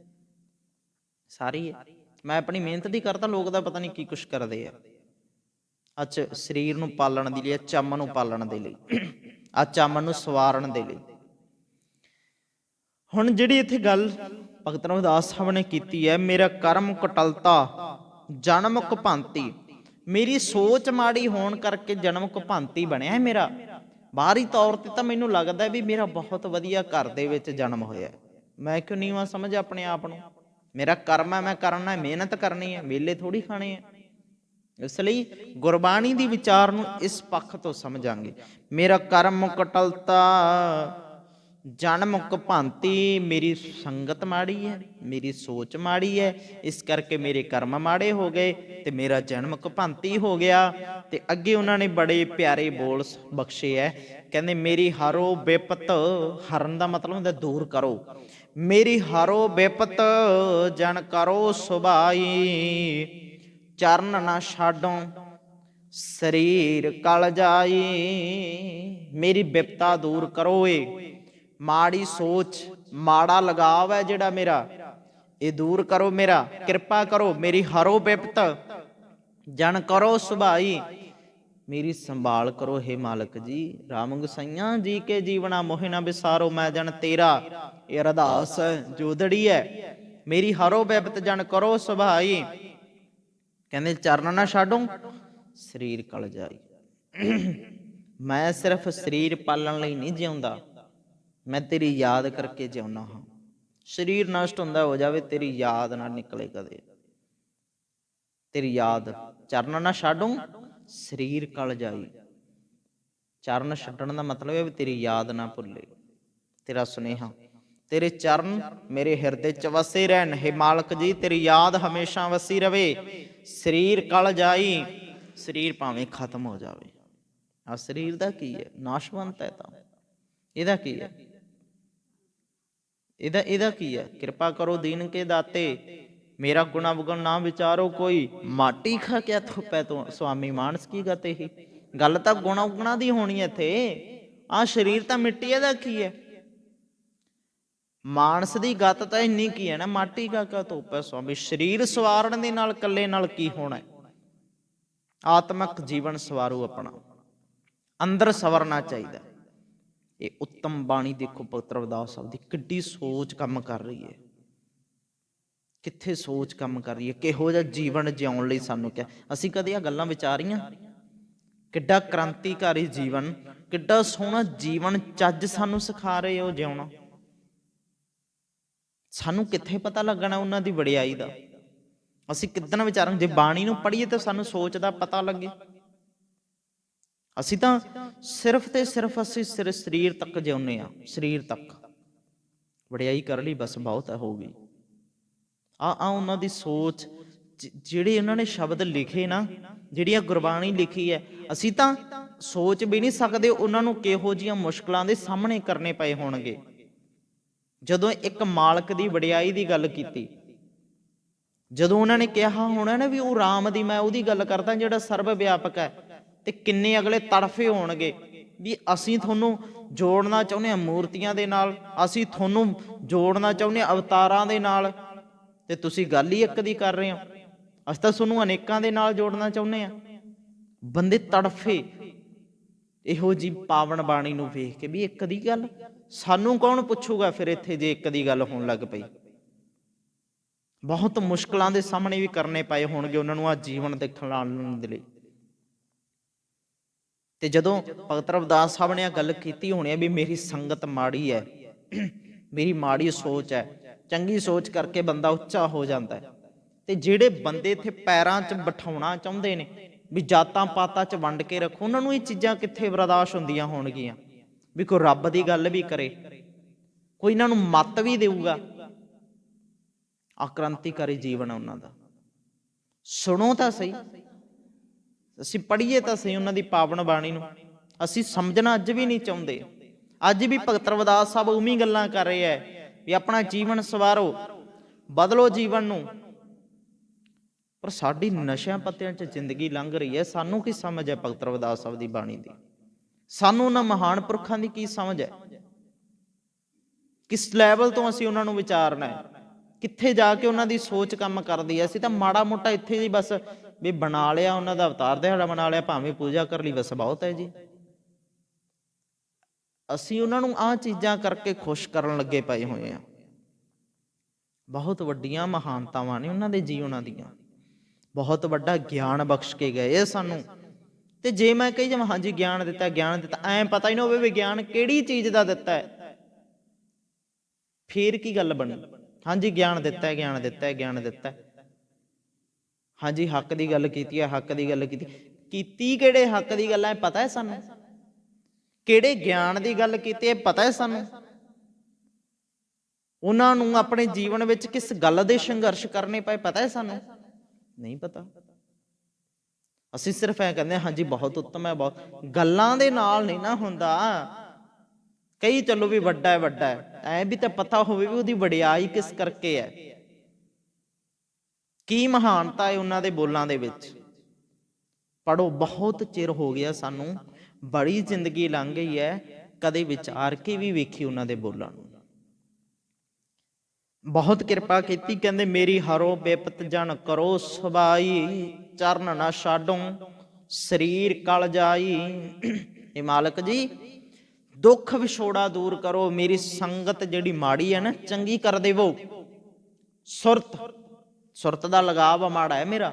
Speaker 1: ਸਾਰੀ ਹੈ। ਮੈਂ ਆਪਣੀ ਮਿਹਨਤ ਦੀ ਕਰਦਾ, ਲੋਕ ਦਾ ਪਤਾ ਨਹੀਂ ਕੀ ਕੁਛ ਕਰਦੇ ਆ। ਅੱਛਾ, ਸਰੀਰ ਨੂੰ ਪਾਲਣ ਦੇ ਲਈ, ਚੰਮ ਨੂੰ ਪਾਲਣ ਦੇ ਲਈ, ਆ ਚੰਮ ਨੂੰ ਸਵਾਰਨ ਦੇ ਲਈ। ਹੁਣ ਜਿਹੜੀ ਇੱਥੇ ਗੱਲ ਭਗਤ ਰਵਿਦਾਸ ਸਾਹਿਬ ਨੇ ਕੀਤੀ ਹੈ, ਮੇਰਾ ਕਰਮ ਕੁਟਲਤਾ ਜਨਮ ਕੁਪਾਂਤੀ, ਮੇਰੀ ਸੋਚ ਮਾੜੀ ਹੋਣ ਕਰਕੇ ਜਨਮ ਕੁਪਾਂਤੀ ਬਣਿਆ ਮੇਰਾ। ਬਾਹਰੀ ਤੌਰ ਤੇ ਤਾਂ ਮੈਨੂੰ ਲੱਗਦਾ ਵੀ ਮੇਰਾ ਬਹੁਤ ਵਧੀਆ ਘਰ ਦੇ ਵਿੱਚ ਜਨਮ ਹੋਇਆ, ਮੈਂ ਕਿਉਂ ਨੀਵਾਂ ਸਮਝ ਆਪਣੇ ਆਪ ਨੂੰ। ਮੇਰਾ ਕਰਮ ਹੈ, ਮੈਂ ਕਰਨਾ ਹੈ, ਮਿਹਨਤ ਕਰਨੀ ਹੈ, ਮੇਲੇ ਥੋੜੀ ਖਾਣੇ ਹੈ। ਇਸ ਲਈ ਗੁਰਬਾਣੀ ਦੀ ਵਿਚਾਰ ਨੂੰ ਇਸ ਪੱਖ ਤੋਂ ਸਮਝਾਂਗੇ। ਮੇਰਾ ਕਰਮ ਕੁਟਲਤਾ ਜਨਮ ਕੁਪਾਂਤੀ, ਮੇਰੀ ਸੰਗਤ ਮਾੜੀ ਹੈ, ਮੇਰੀ ਸੋਚ ਮਾੜੀ ਹੈ, ਇਸ ਕਰਕੇ ਮੇਰੇ ਕਰਮ ਮਾੜੇ ਹੋ ਗਏ ਤੇ ਮੇਰਾ ਜਨਮ ਕੁਪਾਂਤੀ ਹੋ ਗਿਆ। ਤੇ ਅੱਗੇ ਉਹਨਾਂ ਨੇ ਬੜੇ ਪਿਆਰੇ ਬੋਲ ਬਖਸ਼ੇ ਹੈ, ਕਹਿੰਦੇ ਮੇਰੀ ਹਾਰੋ ਬਿਪਤ, ਹਰਨ ਦਾ ਮਤਲਬ ਹੁੰਦਾ ਦੂਰ ਕਰੋ, ਮੇਰੀ ਹਾਰੋ ਬਿਪਤ ਜਨ ਕਰੋ ਸੁਭਾਈ, ਚਰਨ ਨਾ ਛਾਡੋ ਸਰੀਰ ਕਲ ਜਾਈ। ਮੇਰੀ ਬਿਪਤਾ ਦੂਰ ਕਰੋ, ਏ ਮਾੜੀ ਸੋਚ, ਮਾੜਾ ਲਗਾਵ ਹੈ ਜਿਹੜਾ ਮੇਰਾ, ਇਹ ਦੂਰ ਕਰੋ, ਮੇਰਾ ਕਿਰਪਾ ਕਰੋ। ਮੇਰੀ ਹਰੋ ਬਿਪਤ ਜਨ ਕਰੋ ਸੁਭਾਈ, ਮੇਰੀ ਸੰਭਾਲ ਕਰੋ ਹੇ ਮਾਲਕ ਜੀ। ਰਾਮ ਗੁਸਾਈਆਂ ਜੀ ਕੇ ਜੀਵਨਾ ਮੋਹਿ ਨਾ ਵਿਸਾਰੋ, ਮੈਂ ਜਨ ਤੇਰਾ, ਇਹ ਅਰਦਾਸ ਜੋਦੜੀ ਹੈ। ਮੇਰੀ ਹਰੋ ਬਿਪਤ ਜਨ ਕਰੋ ਸੁਭਾਈ, ਕਹਿੰਦੇ ਚਰਨ ਨਾ ਛਾਡੋ ਸਰੀਰ ਕਲ ਜਾਈ। ਮੈਂ ਸਿਰਫ ਸਰੀਰ ਪਾਲਣ ਲਈ ਨਹੀਂ ਜਿਉਂਦਾ, ਮੈਂ ਤੇਰੀ ਯਾਦ ਕਰਕੇ ਜਿਉਣਾ ਹਾਂ। ਸਰੀਰ ਨਸ਼ਟ ਹੁੰਦਾ ਹੋ ਜਾਵੇ, ਤੇਰੀ ਯਾਦ ਨਾ ਨਿਕਲੇ ਕਦੇ, ਤੇਰੀ ਯਾਦ। ਚਰਨ ਨਾ ਛਾਡੋ ਸਰੀਰ ਕਲ ਜਾਈ, ਚਰਨ ਛੱਡਣ ਦਾ ਮਤਲਬ ਹੈ ਵੀ ਤੇਰੀ ਯਾਦ ਨਾ ਭੁੱਲੇ, ਤੇਰਾ ਸੁਨੇਹਾ। ਤੇਰੇ ਚਰਨ ਮੇਰੇ ਹਿਰਦੇ ਚ ਵਸੇ ਰਹਿਣ। ਹੇ ਮਾਲਕ ਜੀ, ਤੇਰੀ ਯਾਦ ਹਮੇਸ਼ਾ ਵਸੀ ਰਵੇ। ਸਰੀਰ ਕਲ ਜਾਈ, ਸਰੀਰ ਭਾਵੇਂ ਖਤਮ ਹੋ ਜਾਵੇ। ਆ ਸਰੀਰ ਦਾ ਕੀ ਹੈ? ਨਾਸ਼ਵੰਤ ਹੈ। ਤਾਂ ਇਹਦਾ ਕੀ ਹੈ? ਇਹਦਾ ਕੀ ਹੈ? ਕਿਰਪਾ ਕਰੋ ਦੀਨ ਕੇ ਦਾਤੇ, ਮੇਰਾ ਗੁਣਾ ਵਗਣ ਨਾ ਵਿਚਾਰੋ ਕੋਈ। ਮਾਟੀ ਖਾ ਕੇ ਥੋਪੈ ਤੋਂ ਸੁਆਮੀ ਮਾਨਸ ਕੀ ਗਤੇ ਹੀ। ਗੱਲ ਤਾਂ ਗੁਣਾ ਉਗਣਾ ਦੀ ਹੋਣੀ ਹੈ ਇੱਥੇ। ਆਹ ਸਰੀਰ ਤਾਂ ਮਿੱਟੀ, ਇਹਦਾ ਕੀ ਹੈ? ਮਾਨਸ ਦੀ ਗੱਤ ਤਾਂ ਇੰਨੀ ਕੀ ਹੈ ਨਾ, ਮਾਟੀ ਖਾ ਕੇ ਧੋਪੈ ਸੁਆਮੀ। ਸਰੀਰ ਸਵਾਰਨ ਦੇ ਨਾਲ ਇਕੱਲੇ ਨਾਲ ਕੀ ਹੋਣਾ? ਆਤਮਕ ਜੀਵਨ ਸਵਾਰੋ ਆਪਣਾ, ਅੰਦਰ ਸਵਰਨਾ ਚਾਹੀਦਾ। ਇਹ ਉੱਤਮ ਬਾਣੀ ਦੇਖੋ ਭਗਤ ਰਵਿਦਾਸ ਸਾਹਿਬ ਦੀ, ਕਿੱਡੀ ਸੋਚ ਕੰਮ ਕਰ ਰਹੀ ਹੈ। ਕਿੱਥੇ ਸੋਚ ਕੰਮ ਕਰ ਰਹੀ ਹੈ, ਕਿਹੋ ਜਿਹਾ ਜੀਵਨ ਜਿਉਣ ਲਈ ਸਾਨੂੰ ਕਿਹਾ। ਅਸੀਂ ਕਦੇ ਆ ਗੱਲਾਂ ਵਿਚਾਰੀਆਂ? ਕਿੱਡਾ ਕ੍ਰਾਂਤੀਕਾਰੀ ਜੀਵਨ, ਕਿੱਡਾ ਸੋਹਣਾ ਜੀਵਨ ਚੱਜ ਸਾਨੂੰ ਸਿਖਾ ਰਹੇ ਹੋ ਜਿਉਣਾ। ਸਾਨੂੰ ਕਿੱਥੇ ਪਤਾ ਲੱਗਣਾ ਉਹਨਾਂ ਦੀ ਵਡਿਆਈ ਦਾ? ਅਸੀਂ ਕਿੱਦਣ ਵਿਚਾਰਾਂਗੇ? ਜੇ ਬਾਣੀ ਨੂੰ ਪੜ੍ਹੀਏ ਤਾਂ ਸਾਨੂੰ ਸੋਚ ਦਾ ਪਤਾ ਲੱਗੇ। ਅਸੀਂ ਤਾਂ ਸਿਰਫ ਤੇ ਸਿਰਫ ਅਸੀਂ ਸਰੀਰ ਤੱਕ ਜਿਉਂਦੇ ਹਾਂ, ਸਰੀਰ ਤੱਕ। ਵਡਿਆਈ ਕਰ ਲਈ ਬਸ ਬਹੁਤ ਹੋ ਗਈ। ਆ ਉਹਨਾਂ ਦੀ ਸੋਚ, ਜਿਹੜੇ ਉਹਨਾਂ ਨੇ ਸ਼ਬਦ ਲਿਖੇ ਨਾ, ਜਿਹੜੀਆਂ ਗੁਰਬਾਣੀ ਲਿਖੀ ਹੈ, ਅਸੀਂ ਤਾਂ ਸੋਚ ਵੀ ਨਹੀਂ ਸਕਦੇ ਉਹਨਾਂ ਨੂੰ ਕਿਹੋ ਜਿਹੀਆਂ ਮੁਸ਼ਕਲਾਂ ਦੇ ਸਾਹਮਣੇ ਕਰਨੇ ਪਏ ਹੋਣਗੇ। ਜਦੋਂ ਇੱਕ ਮਾਲਕ ਦੀ ਵਡਿਆਈ ਦੀ ਗੱਲ ਕੀਤੀ, ਜਦੋਂ ਉਹਨਾਂ ਨੇ ਕਿਹਾ ਹੋਣਾ ਨਾ ਵੀ ਉਹ ਰਾਮ ਦੀ, ਮੈਂ ਉਹਦੀ ਗੱਲ ਕਰਦਾ ਜਿਹੜਾ ਸਰਵ ਵਿਆਪਕ ਹੈ, ਤੇ ਕਿੰਨੇ ਅਗਲੇ ਤੜਫੇ ਹੋਣਗੇ ਵੀ ਅਸੀਂ ਤੁਹਾਨੂੰ ਜੋੜਨਾ ਚਾਹੁੰਦੇ ਹਾਂ ਮੂਰਤੀਆਂ ਦੇ ਨਾਲ, ਅਸੀਂ ਤੁਹਾਨੂੰ ਜੋੜਨਾ ਚਾਹੁੰਦੇ ਹਾਂ ਅਵਤਾਰਾਂ ਦੇ ਨਾਲ, ਤੇ ਤੁਸੀਂ ਗੱਲ ਹੀ ਇੱਕ ਦੀ ਕਰ ਰਹੇ ਹੋ। ਅਸੀਂ ਤਾਂ ਤੁਹਾਨੂੰ ਅਨੇਕਾਂ ਦੇ ਨਾਲ ਜੋੜਨਾ ਚਾਹੁੰਦੇ ਹਾਂ। ਬੰਦੇ ਤੜਫੇ ਇਹੋ ਜਿਹੀ ਪਾਵਨ ਬਾਣੀ ਨੂੰ ਵੇਖ ਕੇ ਵੀ ਇੱਕ ਦੀ ਗੱਲ। ਸਾਨੂੰ ਕੌਣ ਪੁੱਛੂਗਾ ਫਿਰ ਇੱਥੇ ਜੇ ਇੱਕ ਦੀ ਗੱਲ ਹੋਣ ਲੱਗ ਪਈ? ਬਹੁਤ ਮੁਸ਼ਕਲਾਂ ਦੇ ਸਾਹਮਣੇ ਵੀ ਕਰਨੇ ਪਏ ਹੋਣਗੇ ਉਹਨਾਂ ਨੂੰ ਆ ਜੀਵਨ ਦੇਖਣ ਦੇ ਲਈ। ਤੇ ਜਦੋਂ ਭਗਤ ਰਵਿਦਾਸ ਸਾਹਿਬ ਨੇ ਆ ਗੱਲ ਕੀਤੀ ਹੋਣੀ ਹੈ ਵੀ ਮੇਰੀ ਸੰਗਤ ਮਾੜੀ ਹੈ, ਮੇਰੀ ਮਾੜੀ ਸੋਚ ਹੈ, ਚੰਗੀ ਸੋਚ ਕਰਕੇ ਬੰਦਾ ਉੱਚਾ ਹੋ ਜਾਂਦਾ ਹੈ। ਤੇ ਜਿਹੜੇ ਬੰਦੇ ਇੱਥੇ ਪੈਰਾਂ 'ਚ ਬਿਠਾਉਣਾ ਚਾਹੁੰਦੇ ਨੇ ਵੀ ਜਾਤਾਂ ਪਾਤਾਂ 'ਚ ਵੰਡ ਕੇ ਰੱਖੋ, ਉਹਨਾਂ ਨੂੰ ਇਹ ਚੀਜ਼ਾਂ ਕਿੱਥੇ ਬਰਦਾਸ਼ਤ ਹੁੰਦੀਆਂ ਹੋਣਗੀਆਂ? ਵੀ ਕੋਈ ਰੱਬ ਦੀ ਗੱਲ ਵੀ ਕਰੇ, ਕੋਈ ਇਹਨਾਂ ਨੂੰ ਮੱਤ ਵੀ ਦੇਊਗਾ। ਆਕ੍ਰਾਂਤੀਕਾਰੀ ਜੀਵਨ ਹੈ ਉਹਨਾਂ ਦਾ। ਸੁਣੋ ਤਾਂ ਸਹੀ, ਅਸੀਂ ਪੜ੍ਹੀਏ ਤਾਂ ਸਹੀ ਉਹਨਾਂ ਦੀ ਪਾਵਨ ਬਾਣੀ ਨੂੰ। ਅਸੀਂ ਸਮਝਣਾ ਅੱਜ ਵੀ ਨਹੀਂ ਚਾਹੁੰਦੇ। ਅੱਜ ਵੀ ਭਗਤ ਰਵਿਦਾਸ ਸਾਹਿਬ ਉਮੀ ਗੱਲਾਂ ਕਰ ਰਹੇ ਹੈ ਵੀ ਆਪਣਾ ਜੀਵਨ ਸਵਾਰੋ, ਬਦਲੋ ਜੀਵਨ ਨੂੰ। ਪਰ ਸਾਡੀ ਨਸ਼ਿਆਂ ਪੱਤਿਆਂ 'ਚ ਜ਼ਿੰਦਗੀ ਲੰਘ ਰਹੀ ਹੈ। ਸਾਨੂੰ ਕੀ ਸਮਝ ਹੈ ਭਗਤ ਰਵਿਦਾਸ ਸਾਹਿਬ ਦੀ ਬਾਣੀ ਦੀ? ਸਾਨੂੰ ਉਹਨਾਂ ਮਹਾਨ ਪੁਰਖਾਂ ਦੀ ਕੀ ਸਮਝ ਹੈ? ਕਿਸ ਲੈਵਲ ਤੋਂ ਅਸੀਂ ਉਹਨਾਂ ਨੂੰ ਵਿਚਾਰਨਾ ਹੈ? ਕਿੱਥੇ ਜਾ ਕੇ ਉਹਨਾਂ ਦੀ ਸੋਚ ਕੰਮ ਕਰਦੀ ਹੈ? ਅਸੀਂ ਤਾਂ ਮਾੜਾ ਮੋਟਾ ਇੱਥੇ ਜੀ ਬਸ ਵੀ ਬਣਾ ਲਿਆ, ਉਹਨਾਂ ਦਾ ਅਵਤਾਰ ਦਿਹਾੜਾ ਬਣਾ ਲਿਆ, ਭਾਵੇਂ ਪੂਜਾ ਕਰ ਲਈ, ਬਸ ਬਹੁਤ ਹੈ ਜੀ। ਅਸੀਂ ਉਹਨਾਂ ਨੂੰ ਆਹ ਚੀਜ਼ਾਂ ਕਰਕੇ ਖੁਸ਼ ਕਰਨ ਲੱਗੇ ਪਏ ਹੋਏ ਆ। ਬਹੁਤ ਵੱਡੀਆਂ ਮਹਾਨਤਾਵਾਂ ਨੇ ਉਹਨਾਂ ਦੇ ਜੀਵਨਾਂ ਦੀਆਂ, ਬਹੁਤ ਵੱਡਾ ਗਿਆਨ ਬਖਸ਼ ਕੇ ਗਏ ਸਾਨੂੰ। ਤੇ ਜੇ ਮੈਂ ਕਹੀ ਜਾਵਾਂ ਹਾਂਜੀ ਗਿਆਨ ਦਿੱਤਾ, ਗਿਆਨ ਦਿੱਤਾ, ਐਂ ਪਤਾ ਹੀ ਨਾ ਹੋਵੇ ਵਿਗਿਆਨ ਕਿਹੜੀ ਚੀਜ਼ ਦਾ ਦਿੱਤਾ ਹੈ, ਫੇਰ ਕੀ ਗੱਲ ਬਣੀ? ਹਾਂਜੀ ਗਿਆਨ ਦਿੱਤਾ, ਗਿਆਨ ਦਿੱਤਾ, ਗਿਆਨ ਦਿੱਤਾ। ਹਾਂਜੀ ਹੱਕ ਦੀ ਗੱਲ ਕੀਤੀ ਹੈ, ਹੱਕ ਦੀ ਗੱਲ ਕੀਤੀ ਕਿਹੜੇ ਹੱਕ ਦੀ ਗੱਲ ਹੈ ਪਤਾ ਹੈ ਸਾਨੂੰ? ਕਿਹੜੇ ਗਿਆਨ ਦੀ ਗੱਲ ਕੀਤੀ ਹੈ ਪਤਾ ਹੈ ਸਾਨੂੰ? ਉਹਨਾਂ ਨੂੰ ਆਪਣੇ ਜੀਵਨ ਵਿੱਚ ਕਿਸ ਗੱਲ ਦੇ ਸੰਘਰਸ਼ ਕਰਨੇ ਪਏ ਪਤਾ ਹੈ ਸਾਨੂੰ? ਨਹੀਂ ਪਤਾ। ਅਸੀਂ ਸਿਰਫ ਐ ਕਹਿੰਦੇ ਹਾਂਜੀ ਬਹੁਤ ਉੱਤਮ ਹੈ, ਬਹੁਤ। ਗੱਲਾਂ ਦੇ ਨਾਲ ਨਹੀਂ ਨਾ ਹੁੰਦਾ। ਕਈ ਚਲੋ ਵੀ ਵੱਡਾ ਹੈ, ਵੱਡਾ ਹੈ, ਐ ਵੀ ਤਾਂ ਪਤਾ ਹੋਵੇ ਵੀ ਉਹਦੀ ਵਡਿਆਈ ਕਿਸ ਕਰਕੇ ਹੈ, ਕੀ ਮਹਾਨਤਾ ਹੈ ਉਹਨਾਂ ਦੇ ਬੋਲਾਂ ਦੇ ਵਿੱਚ। ਪੜੋ, ਬਹੁਤ ਚਿਰ ਹੋ ਗਿਆ ਸਾਨੂੰ, ਬੜੀ ਜ਼ਿੰਦਗੀ ਲੰਘ ਗਈ ਹੈ, ਕਦੇ ਵਿਚਾਰ ਕੇ ਵੀ ਵੇਖੀ ਉਹਨਾਂ ਦੇ ਬੋਲਾਂ ਨੂੰ। ਬਹੁਤ ਕਿਰਪਾ ਕੀਤੀ, ਕਹਿੰਦੇ ਮੇਰੀ ਹਰੋ ਬਿਪਤ ਜਨ ਕਰੋ ਸਬਾਈ, ਚਰਨ ਨਾ ਛਾਡੋ ਸਰੀਰ ਕਲ ਜਾਈ। ਇਹ ਮਾਲਕ ਜੀ ਦੁੱਖ ਵਿਛੋੜਾ ਦੂਰ ਕਰੋ, ਮੇਰੀ ਸੰਗਤ ਜਿਹੜੀ ਮਾੜੀ ਹੈ ਨਾ ਚੰਗੀ ਕਰ ਦੇਵੋ। ਸੁਰਤ ਦਾ ਲਗਾਵ ਮਾੜਾ ਹੈ ਮੇਰਾ,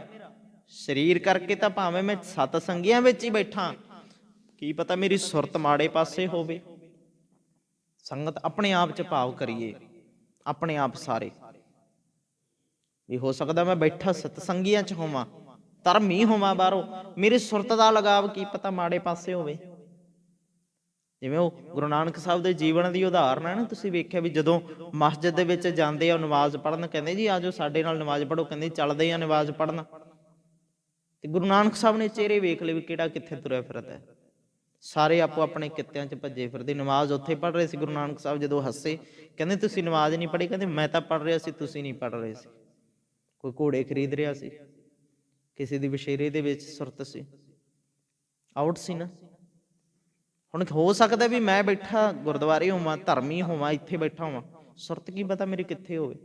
Speaker 1: ਸਰੀਰ ਕਰਕੇ ਤਾਂ ਭਾਵੇਂ ਮੈਂ ਸਤ ਸੰਗੀਆਂ ਵਿੱਚ ਹੀ ਬੈਠਾ, ਕੀ ਪਤਾ ਮੇਰੀ ਸੁਰਤ ਮਾੜੇ ਪਾਸੇ ਹੋਵੇ। ਸੰਗਤ ਆਪਣੇ ਆਪ ਚ ਭਾਵ ਕਰੀਏ, ਆਪਣੇ ਆਪ ਸਾਰੇ ਵੀ ਹੋ ਸਕਦਾ ਮੈਂ ਬੈਠਾ ਸਤਸੰਗੀਆਂ ਚ ਹੋਵਾਂ, ਧਰਮੀ ਹੋਵਾਂ ਬਾਹਰੋਂ, ਮੇਰੀ ਸੁਰਤ ਦਾ ਲਗਾਵ ਕੀ ਪਤਾ ਮਾੜੇ ਪਾਸੇ ਹੋਵੇ। ਜਿਵੇਂ ਉਹ ਗੁਰੂ ਨਾਨਕ ਸਾਹਿਬ ਦੇ ਜੀਵਨ ਦੀ ਉਦਾਹਰਨ ਹੈ ਨਾ, ਤੁਸੀਂ ਵੇਖਿਆ ਵੀ ਜਦੋਂ ਮਸਜਿਦ ਦੇ ਵਿੱਚ ਜਾਂਦੇ ਆ ਨਮਾਜ਼ ਪੜ੍ਹਨ, ਕਹਿੰਦੇ ਜੀ ਆਜੋ ਸਾਡੇ ਨਾਲ ਨਮਾਜ਼ ਪੜ੍ਹੋ, ਕਹਿੰਦੇ ਚੱਲਦੇ ਆ ਨਮਾਜ਼ ਪੜ੍ਹਨ। ਤੇ ਗੁਰੂ ਨਾਨਕ ਸਾਹਿਬ ਨੇ ਚਿਹਰੇ ਵੇਖ ਲਏ ਵੀ ਕਿਹੜਾ ਕਿੱਥੇ ਤੁਰਿਆ ਫਿਰਦਾ। ਸਾਰੇ ਆਪੋ ਆਪਣੇ ਕਿੱਤਿਆਂ 'ਚ ਭੱਜੇ ਫਿਰਦੇ। ਨਮਾਜ਼ ਉੱਥੇ ਪੜ੍ਹ ਰਹੇ ਸੀ, ਗੁਰੂ ਨਾਨਕ ਸਾਹਿਬ ਜਦੋਂ ਹੱਸੇ, ਕਹਿੰਦੇ ਤੁਸੀਂ ਨਮਾਜ਼ ਨਹੀਂ ਪੜ੍ਹੀ, ਕਹਿੰਦੇ ਮੈਂ ਤਾਂ ਪੜ੍ਹ ਰਿਹਾ ਸੀ, ਤੁਸੀਂ ਨਹੀਂ ਪੜ੍ਹ ਰਹੇ ਸੀ। ਕੋਈ ਘੋੜੇ ਖਰੀਦ ਰਿਹਾ ਸੀ, ਕਿਸੇ ਦੀ ਵਿਸ਼ੇਰੇ ਦੇ ਵਿੱਚ ਸੁਰਤ ਸੀ, ਆਊਟ ਸੀ ਨਾ। ਹੁਣ ਹੋ ਸਕਦਾ ਵੀ ਮੈਂ ਬੈਠਾ ਗੁਰਦੁਆਰੇ ਹੋਵਾਂ, ਧਰਮੀ ਹੋਵਾਂ, ਇੱਥੇ ਬੈਠਾ ਹੋਵਾਂ, ਸੁਰਤ ਕੀ ਪਤਾ ਮੇਰੀ ਕਿੱਥੇ ਹੋਵੇ।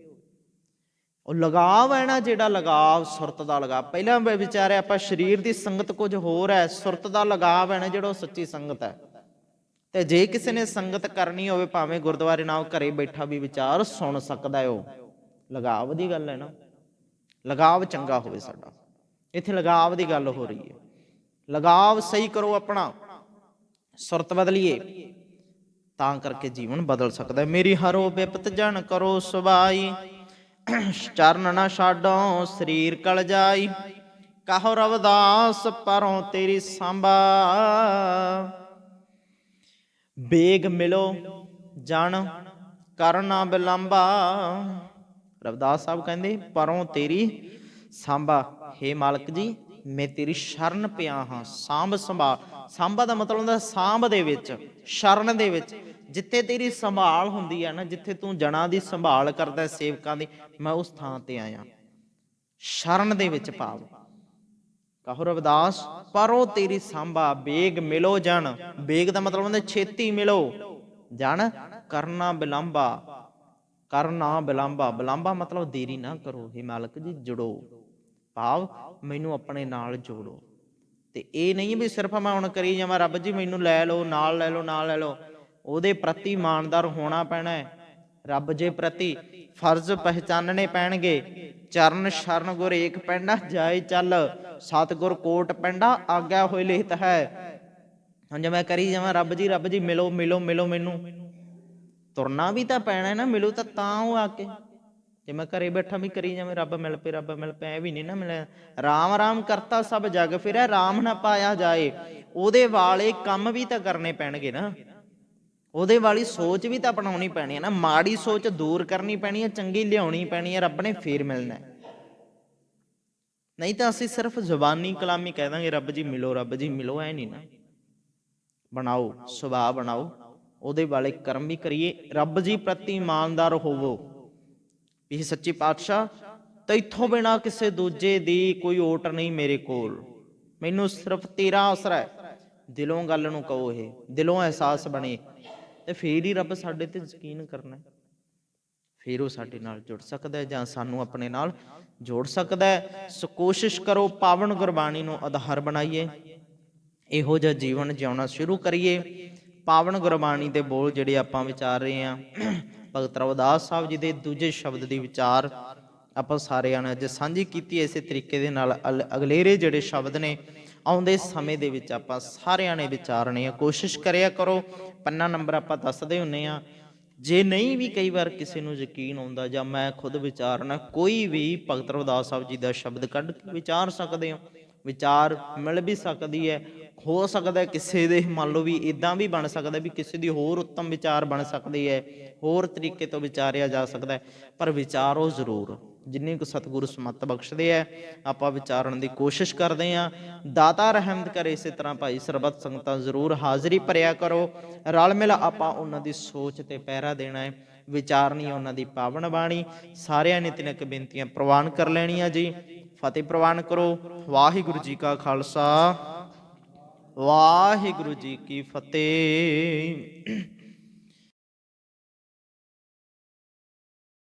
Speaker 1: ਉਹ ਲਗਾਵ ਹੈ ਨਾ, ਜਿਹੜਾ ਲਗਾਵ, ਸੁਰਤ ਦਾ ਲਗਾਵ। ਪਹਿਲਾਂ ਵਿਚਾਰਿਆ ਆਪਾਂ ਸਰੀਰ ਦੀ ਸੰਗਤ ਕੁਝ ਹੋਰ ਹੈ, ਸੁਰਤ ਦਾ ਲਗਾਵ ਹੈ ਨਾ ਜਿਹੜਾ, ਉਹ ਸੱਚੀ ਸੰਗਤ ਹੈ। ਤੇ ਜੇ ਕਿਸੇ ਨੇ ਸੰਗਤ ਕਰਨੀ ਹੋਵੇ, ਭਾਵੇਂ ਗੁਰਦੁਆਰੇ ਨਾਲ ਘਰੇ ਬੈਠਾ ਵੀ ਵਿਚਾਰ ਸੁਣ ਸਕਦਾ। ਉਹ ਲਗਾਵ ਦੀ ਗੱਲ ਹੈ ਨਾ, ਲਗਾਵ ਚੰਗਾ ਹੋਵੇ ਸਾਡਾ। ਇੱਥੇ ਲਗਾਵ ਦੀ ਗੱਲ ਹੋ ਰਹੀ ਹੈ। ਲਗਾਵ ਸਹੀ ਕਰੋ ਆਪਣਾ, ਸੁਰਤ ਬਦਲੀਏ, ਤਾਂ ਕਰਕੇ ਜੀਵਨ ਬਦਲ ਸਕਦਾ। ਮੇਰੀ ਹਰੋ ਬਿਪਤ ਜਨ ਕਰੋ ਸੁਭਾਈ, ਚਰਨ ਨਾ ਛਾਡੋ ਸਰੀਰ ਕਲ ਜਾਈ। ਕਹੋ ਰਵਿਦਾਸ ਪਰੋਂ ਤੇਰੀ ਸਾਂਭਾ, ਬੇਗ ਮਿਲੋ ਜਨ ਕਰ ਨਾ ਬਿਲੰਬਾ। ਰਵਿਦਾਸ ਸਾਹਿਬ ਕਹਿੰਦੇ ਪਰੋਂ ਤੇਰੀ ਸਾਂਭਾ, ਹੇ ਮਾਲਕ ਜੀ ਮੈਂ ਤੇਰੀ ਸ਼ਰਨ ਪਿਆ ਹਾਂ, ਸਾਂਭ ਸੰਭਾਲ। ਸਾਂਭਾ ਦਾ ਮਤਲਬ ਹੁੰਦਾ ਸਾਂਭ ਦੇ ਵਿੱਚ, ਸ਼ਰਨ ਦੇ ਵਿੱਚ। ਜਿੱਥੇ ਤੇਰੀ ਸੰਭਾਲ ਹੁੰਦੀ ਹੈ ਨਾ, ਜਿੱਥੇ ਤੂੰ ਜਨਾਂ ਦੀ ਸੰਭਾਲ ਕਰਦਾ, ਸੇਵਕਾਂ ਦੀ, ਮੈਂ ਉਸ ਥਾਂ ਤੇ ਆਇਆ, ਸ਼ਰਨ ਦੇ ਵਿੱਚ ਭਾਵ। ਕਹੋ ਰਵਿਦਾਸ ਪਰੋ ਤੇਰੀ ਸਾਂਭਾ, ਬੇਗ ਮਿਲੋ ਜਨ। ਬੇਗ ਦਾ ਮਤਲਬ ਹੁੰਦਾ ਛੇਤੀ ਮਿਲੋ, ਜਨ ਕਰਨਾ ਬਿਲੰਬਾ, ਕਰਨਾ ਬਿਲੰਬਾ। ਬਿਲੰਬਾ ਮਤਲਬ ਦੇਰੀ ਨਾ ਕਰੋ, ਹੇ ਮਾਲਕ ਜੀ ਜੁੜੋ, ਭਾਵ ਮੈਨੂੰ ਆਪਣੇ ਨਾਲ ਜੋੜੋ। ਤੇ ਇਹ ਨਹੀਂ ਵੀ ਸਿਰਫ ਮੈਂ ਹੁਣ ਕਰੀ ਜਾਵਾਂ, ਰੱਬ ਜੀ ਮੈਨੂੰ ਲੈ ਲਓ, ਨਾਲ ਲੈ ਲਓ, ਨਾਲ ਲੈ ਲਓ। ਉਹਦੇ ਪ੍ਰਤੀ ਇਮਾਨਦਾਰ ਹੋਣਾ ਪੈਣਾ ਹੈ। ਰੱਬ ਜੇ ਪ੍ਰਤੀ ਫਰਜ਼ ਪਹਿਚਾਨਣੇ ਪੈਣਗੇ। ਚਰਨ ਸ਼ਰਨ ਗੁਰ ਏਕ ਪੈਂਡਾ ਜਾਏ ਚੱਲ, ਸਤਿਗੁਰ ਕੋਟ ਪੈਂਡਾ ਆਗਿਆ ਹੋਏ ਲਿਖਤ ਹੈ। ਹੁਣ ਜੇ ਮੈਂ ਕਰੀ ਜਾਵਾਂ ਰੱਬ ਜੀ ਰੱਬ ਜੀ ਮਿਲੋ ਮਿਲੋ ਮਿਲੋ, ਮੈਨੂੰ ਤੁਰਨਾ ਵੀ ਤਾਂ ਪੈਣਾ ਨਾ, ਮਿਲੂ ਤਾਂ ਉਹ ਆ ਕੇ। ਜੇ ਮੈਂ ਘਰੇ ਬੈਠਾ ਵੀ ਕਰੀ ਜਾਵੇਂ ਰੱਬ ਮਿਲ ਪਏ ਰੱਬ ਮਿਲ ਪਏ, ਐ ਵੀ ਨਹੀਂ ਨਾ ਮਿਲਿਆ। ਰਾਮ ਰਾਮ ਕਰਤਾ ਸਭ ਜਗ ਫਿਰੈ, ਰਾਮ ਨਾ ਪਾਇਆ ਜਾਏ। ਉਹਦੇ ਵਾਲੇ ਕੰਮ ਵੀ ਤਾਂ ਕਰਨੇ ਪੈਣਗੇ ਨਾ, ਉਹਦੇ ਵਾਲੀ ਸੋਚ ਵੀ ਤਾਂ ਅਪਣਾਉਣੀ ਪੈਣੀ ਹੈ ਨਾ। ਮਾੜੀ ਸੋਚ ਦੂਰ ਕਰਨੀ ਪੈਣੀ ਹੈ, ਚੰਗੀ ਲਿਆਉਣੀ ਪੈਣੀ ਹੈ, ਰੱਬ ਨੇ ਫੇਰ ਮਿਲਣਾ। ਨਹੀਂ ਤਾਂ ਅਸੀਂ ਸਿਰਫ ਜ਼ੁਬਾਨੀ ਕਲਾਮੀ ਕਹਿ ਦਾਂਗੇ ਰੱਬ ਜੀ ਮਿਲੋ, ਰੱਬ ਜੀ ਮਿਲੋ, ਐ ਨਹੀਂ ਨਾ। ਬਣਾਓ ਸੁਭਾਅ, ਬਣਾਓ ਉਹਦੇ ਵਾਲੇ ਕਰਮ ਵੀ ਕਰੀਏ, ਰੱਬ ਜੀ ਪ੍ਰਤੀ ਇਮਾਨਦਾਰ ਹੋਵੋ। ਇਹ ਸੱਚੀ ਪਾਤਸ਼ਾਹ ਤੈਥੋਂ ਬਿਨਾ ਕਿਸੇ ਦੂਜੇ ਦੀ ਕੋਈ ਓਟ ਨਹੀਂ ਮੇਰੇ ਕੋਲ, ਮੈਨੂੰ ਸਿਰਫ ਤੇਰਾ ਆਸਰਾ ਹੈ। ਦਿਲੋਂ ਗੱਲ ਨੂੰ ਕਹੋ, ਇਹ ਦਿਲੋਂ ਅਹਿਸਾਸ ਬਣੇ, ਤੇ ਫੇਰ ਹੀ ਰੱਬ ਸਾਡੇ ਤੇ ਯਕੀਨ ਕਰਨਾ, ਫੇਰ ਉਹ ਸਾਡੇ ਨਾਲ ਜੁੜ ਸਕਦਾ ਜਾਂ ਸਾਨੂੰ ਆਪਣੇ ਨਾਲ ਜੋੜ ਸਕਦਾ। ਸੋ ਕੋਸ਼ਿਸ਼ ਕਰੋ ਪਾਵਨ ਗੁਰਬਾਣੀ ਨੂੰ ਆਧਾਰ ਬਣਾਈਏ, ਇਹੋ ਜਿਹਾ ਜੀਵਨ ਜਿਉਣਾ ਸ਼ੁਰੂ ਕਰੀਏ। ਪਾਵਨ ਗੁਰਬਾਣੀ ਦੇ ਬੋਲ ਜਿਹੜੇ ਆਪਾਂ ਵਿਚਾਰ ਰਹੇ ਹਾਂ, ਭਗਤ ਰਵਿਦਾਸ ਸਾਹਿਬ ਜੀ ਦੇ ਦੂਜੇ ਸ਼ਬਦ ਦੀ ਵਿਚਾਰ ਆਪਾਂ ਸਾਰਿਆਂ ਨੇ ਅੱਜ ਸਾਂਝੀ ਕੀਤੀ। ਇਸੇ ਤਰੀਕੇ ਦੇ ਨਾਲ ਅਗਲੇਰੇ ਜਿਹੜੇ ਸ਼ਬਦ ਨੇ ਆਉਂਦੇ ਸਮੇਂ ਦੇ ਵਿੱਚ ਆਪਾਂ ਸਾਰਿਆਂ ਨੇ ਵਿਚਾਰਨੇ ਆ। ਕੋਸ਼ਿਸ਼ ਕਰਿਆ ਕਰੋ, ਪੰਨਾ ਨੰਬਰ ਆਪਾਂ ਦੱਸਦੇ ਹੁੰਦੇ ਹਾਂ। ਜੇ ਨਹੀਂ ਵੀ ਕਈ ਵਾਰ ਕਿਸੇ ਨੂੰ ਯਕੀਨ ਆਉਂਦਾ ਜਾਂ ਮੈਂ ਖੁਦ ਵਿਚਾਰਨਾ, ਕੋਈ ਵੀ ਭਗਤ ਰਵਿਦਾਸ ਸਾਹਿਬ ਜੀ ਦਾ ਸ਼ਬਦ ਕੱਢ ਕੇ ਵਿਚਾਰ ਸਕਦੇ ਹੋ, ਵਿਚਾਰ ਮਿਲ ਵੀ ਸਕਦੀ ਹੈ। ਹੋ ਸਕਦਾ ਕਿਸੇ ਦੇ ਮੰਨ ਲਓ ਵੀ ਇੱਦਾਂ ਵੀ ਬਣ ਸਕਦਾ ਵੀ ਕਿਸੇ ਦੀ ਹੋਰ ਉੱਤਮ ਵਿਚਾਰ ਬਣ ਸਕਦੀ ਹੈ, ਹੋਰ ਤਰੀਕੇ ਤੋਂ ਵਿਚਾਰਿਆ ਜਾ ਸਕਦਾ ਹੈ, ਪਰ ਵਿਚਾਰੋ ਜ਼ਰੂਰ। ਜਿੰਨੀ ਕੁ ਸਤਿਗੁਰੂ ਸਮੱਤ ਬਖਸ਼ਦੇ ਹੈ ਆਪਾਂ ਵਿਚਾਰਨ ਦੀ ਕੋਸ਼ਿਸ਼ ਕਰਦੇ ਹਾਂ। ਦਾਤਾ ਰਹਿਮਤ ਕਰੇ। ਇਸੇ ਤਰ੍ਹਾਂ ਭਾਈ ਸਰਬੱਤ ਸੰਗਤਾਂ ਜ਼ਰੂਰ ਹਾਜ਼ਰੀ ਭਰਿਆ ਕਰੋ, ਰਲ ਮਿਲ ਆਪਾਂ ਉਹਨਾਂ ਦੀ ਸੋਚ ਤੇ ਪਹਿਰਾ ਦੇਣਾ ਹੈ, ਵਿਚਾਰਨੀ ਉਹਨਾਂ ਦੀ ਪਾਵਨ ਬਾਣੀ। ਸਾਰਿਆਂ ਨੇ ਤਿੰਨ ਕੁ ਬੇਨਤੀਆਂ ਪ੍ਰਵਾਨ ਕਰ ਲੈਣੀਆਂ ਜੀ। ਫਤਿਹ ਪ੍ਰਵਾਨ ਕਰੋ। ਵਾਹਿਗੁਰੂ ਜੀ ਕਾ ਖਾਲਸਾ, ਵਾਹਿਗੁਰੂ ਜੀ ਕੀ ਫਤਿਹ।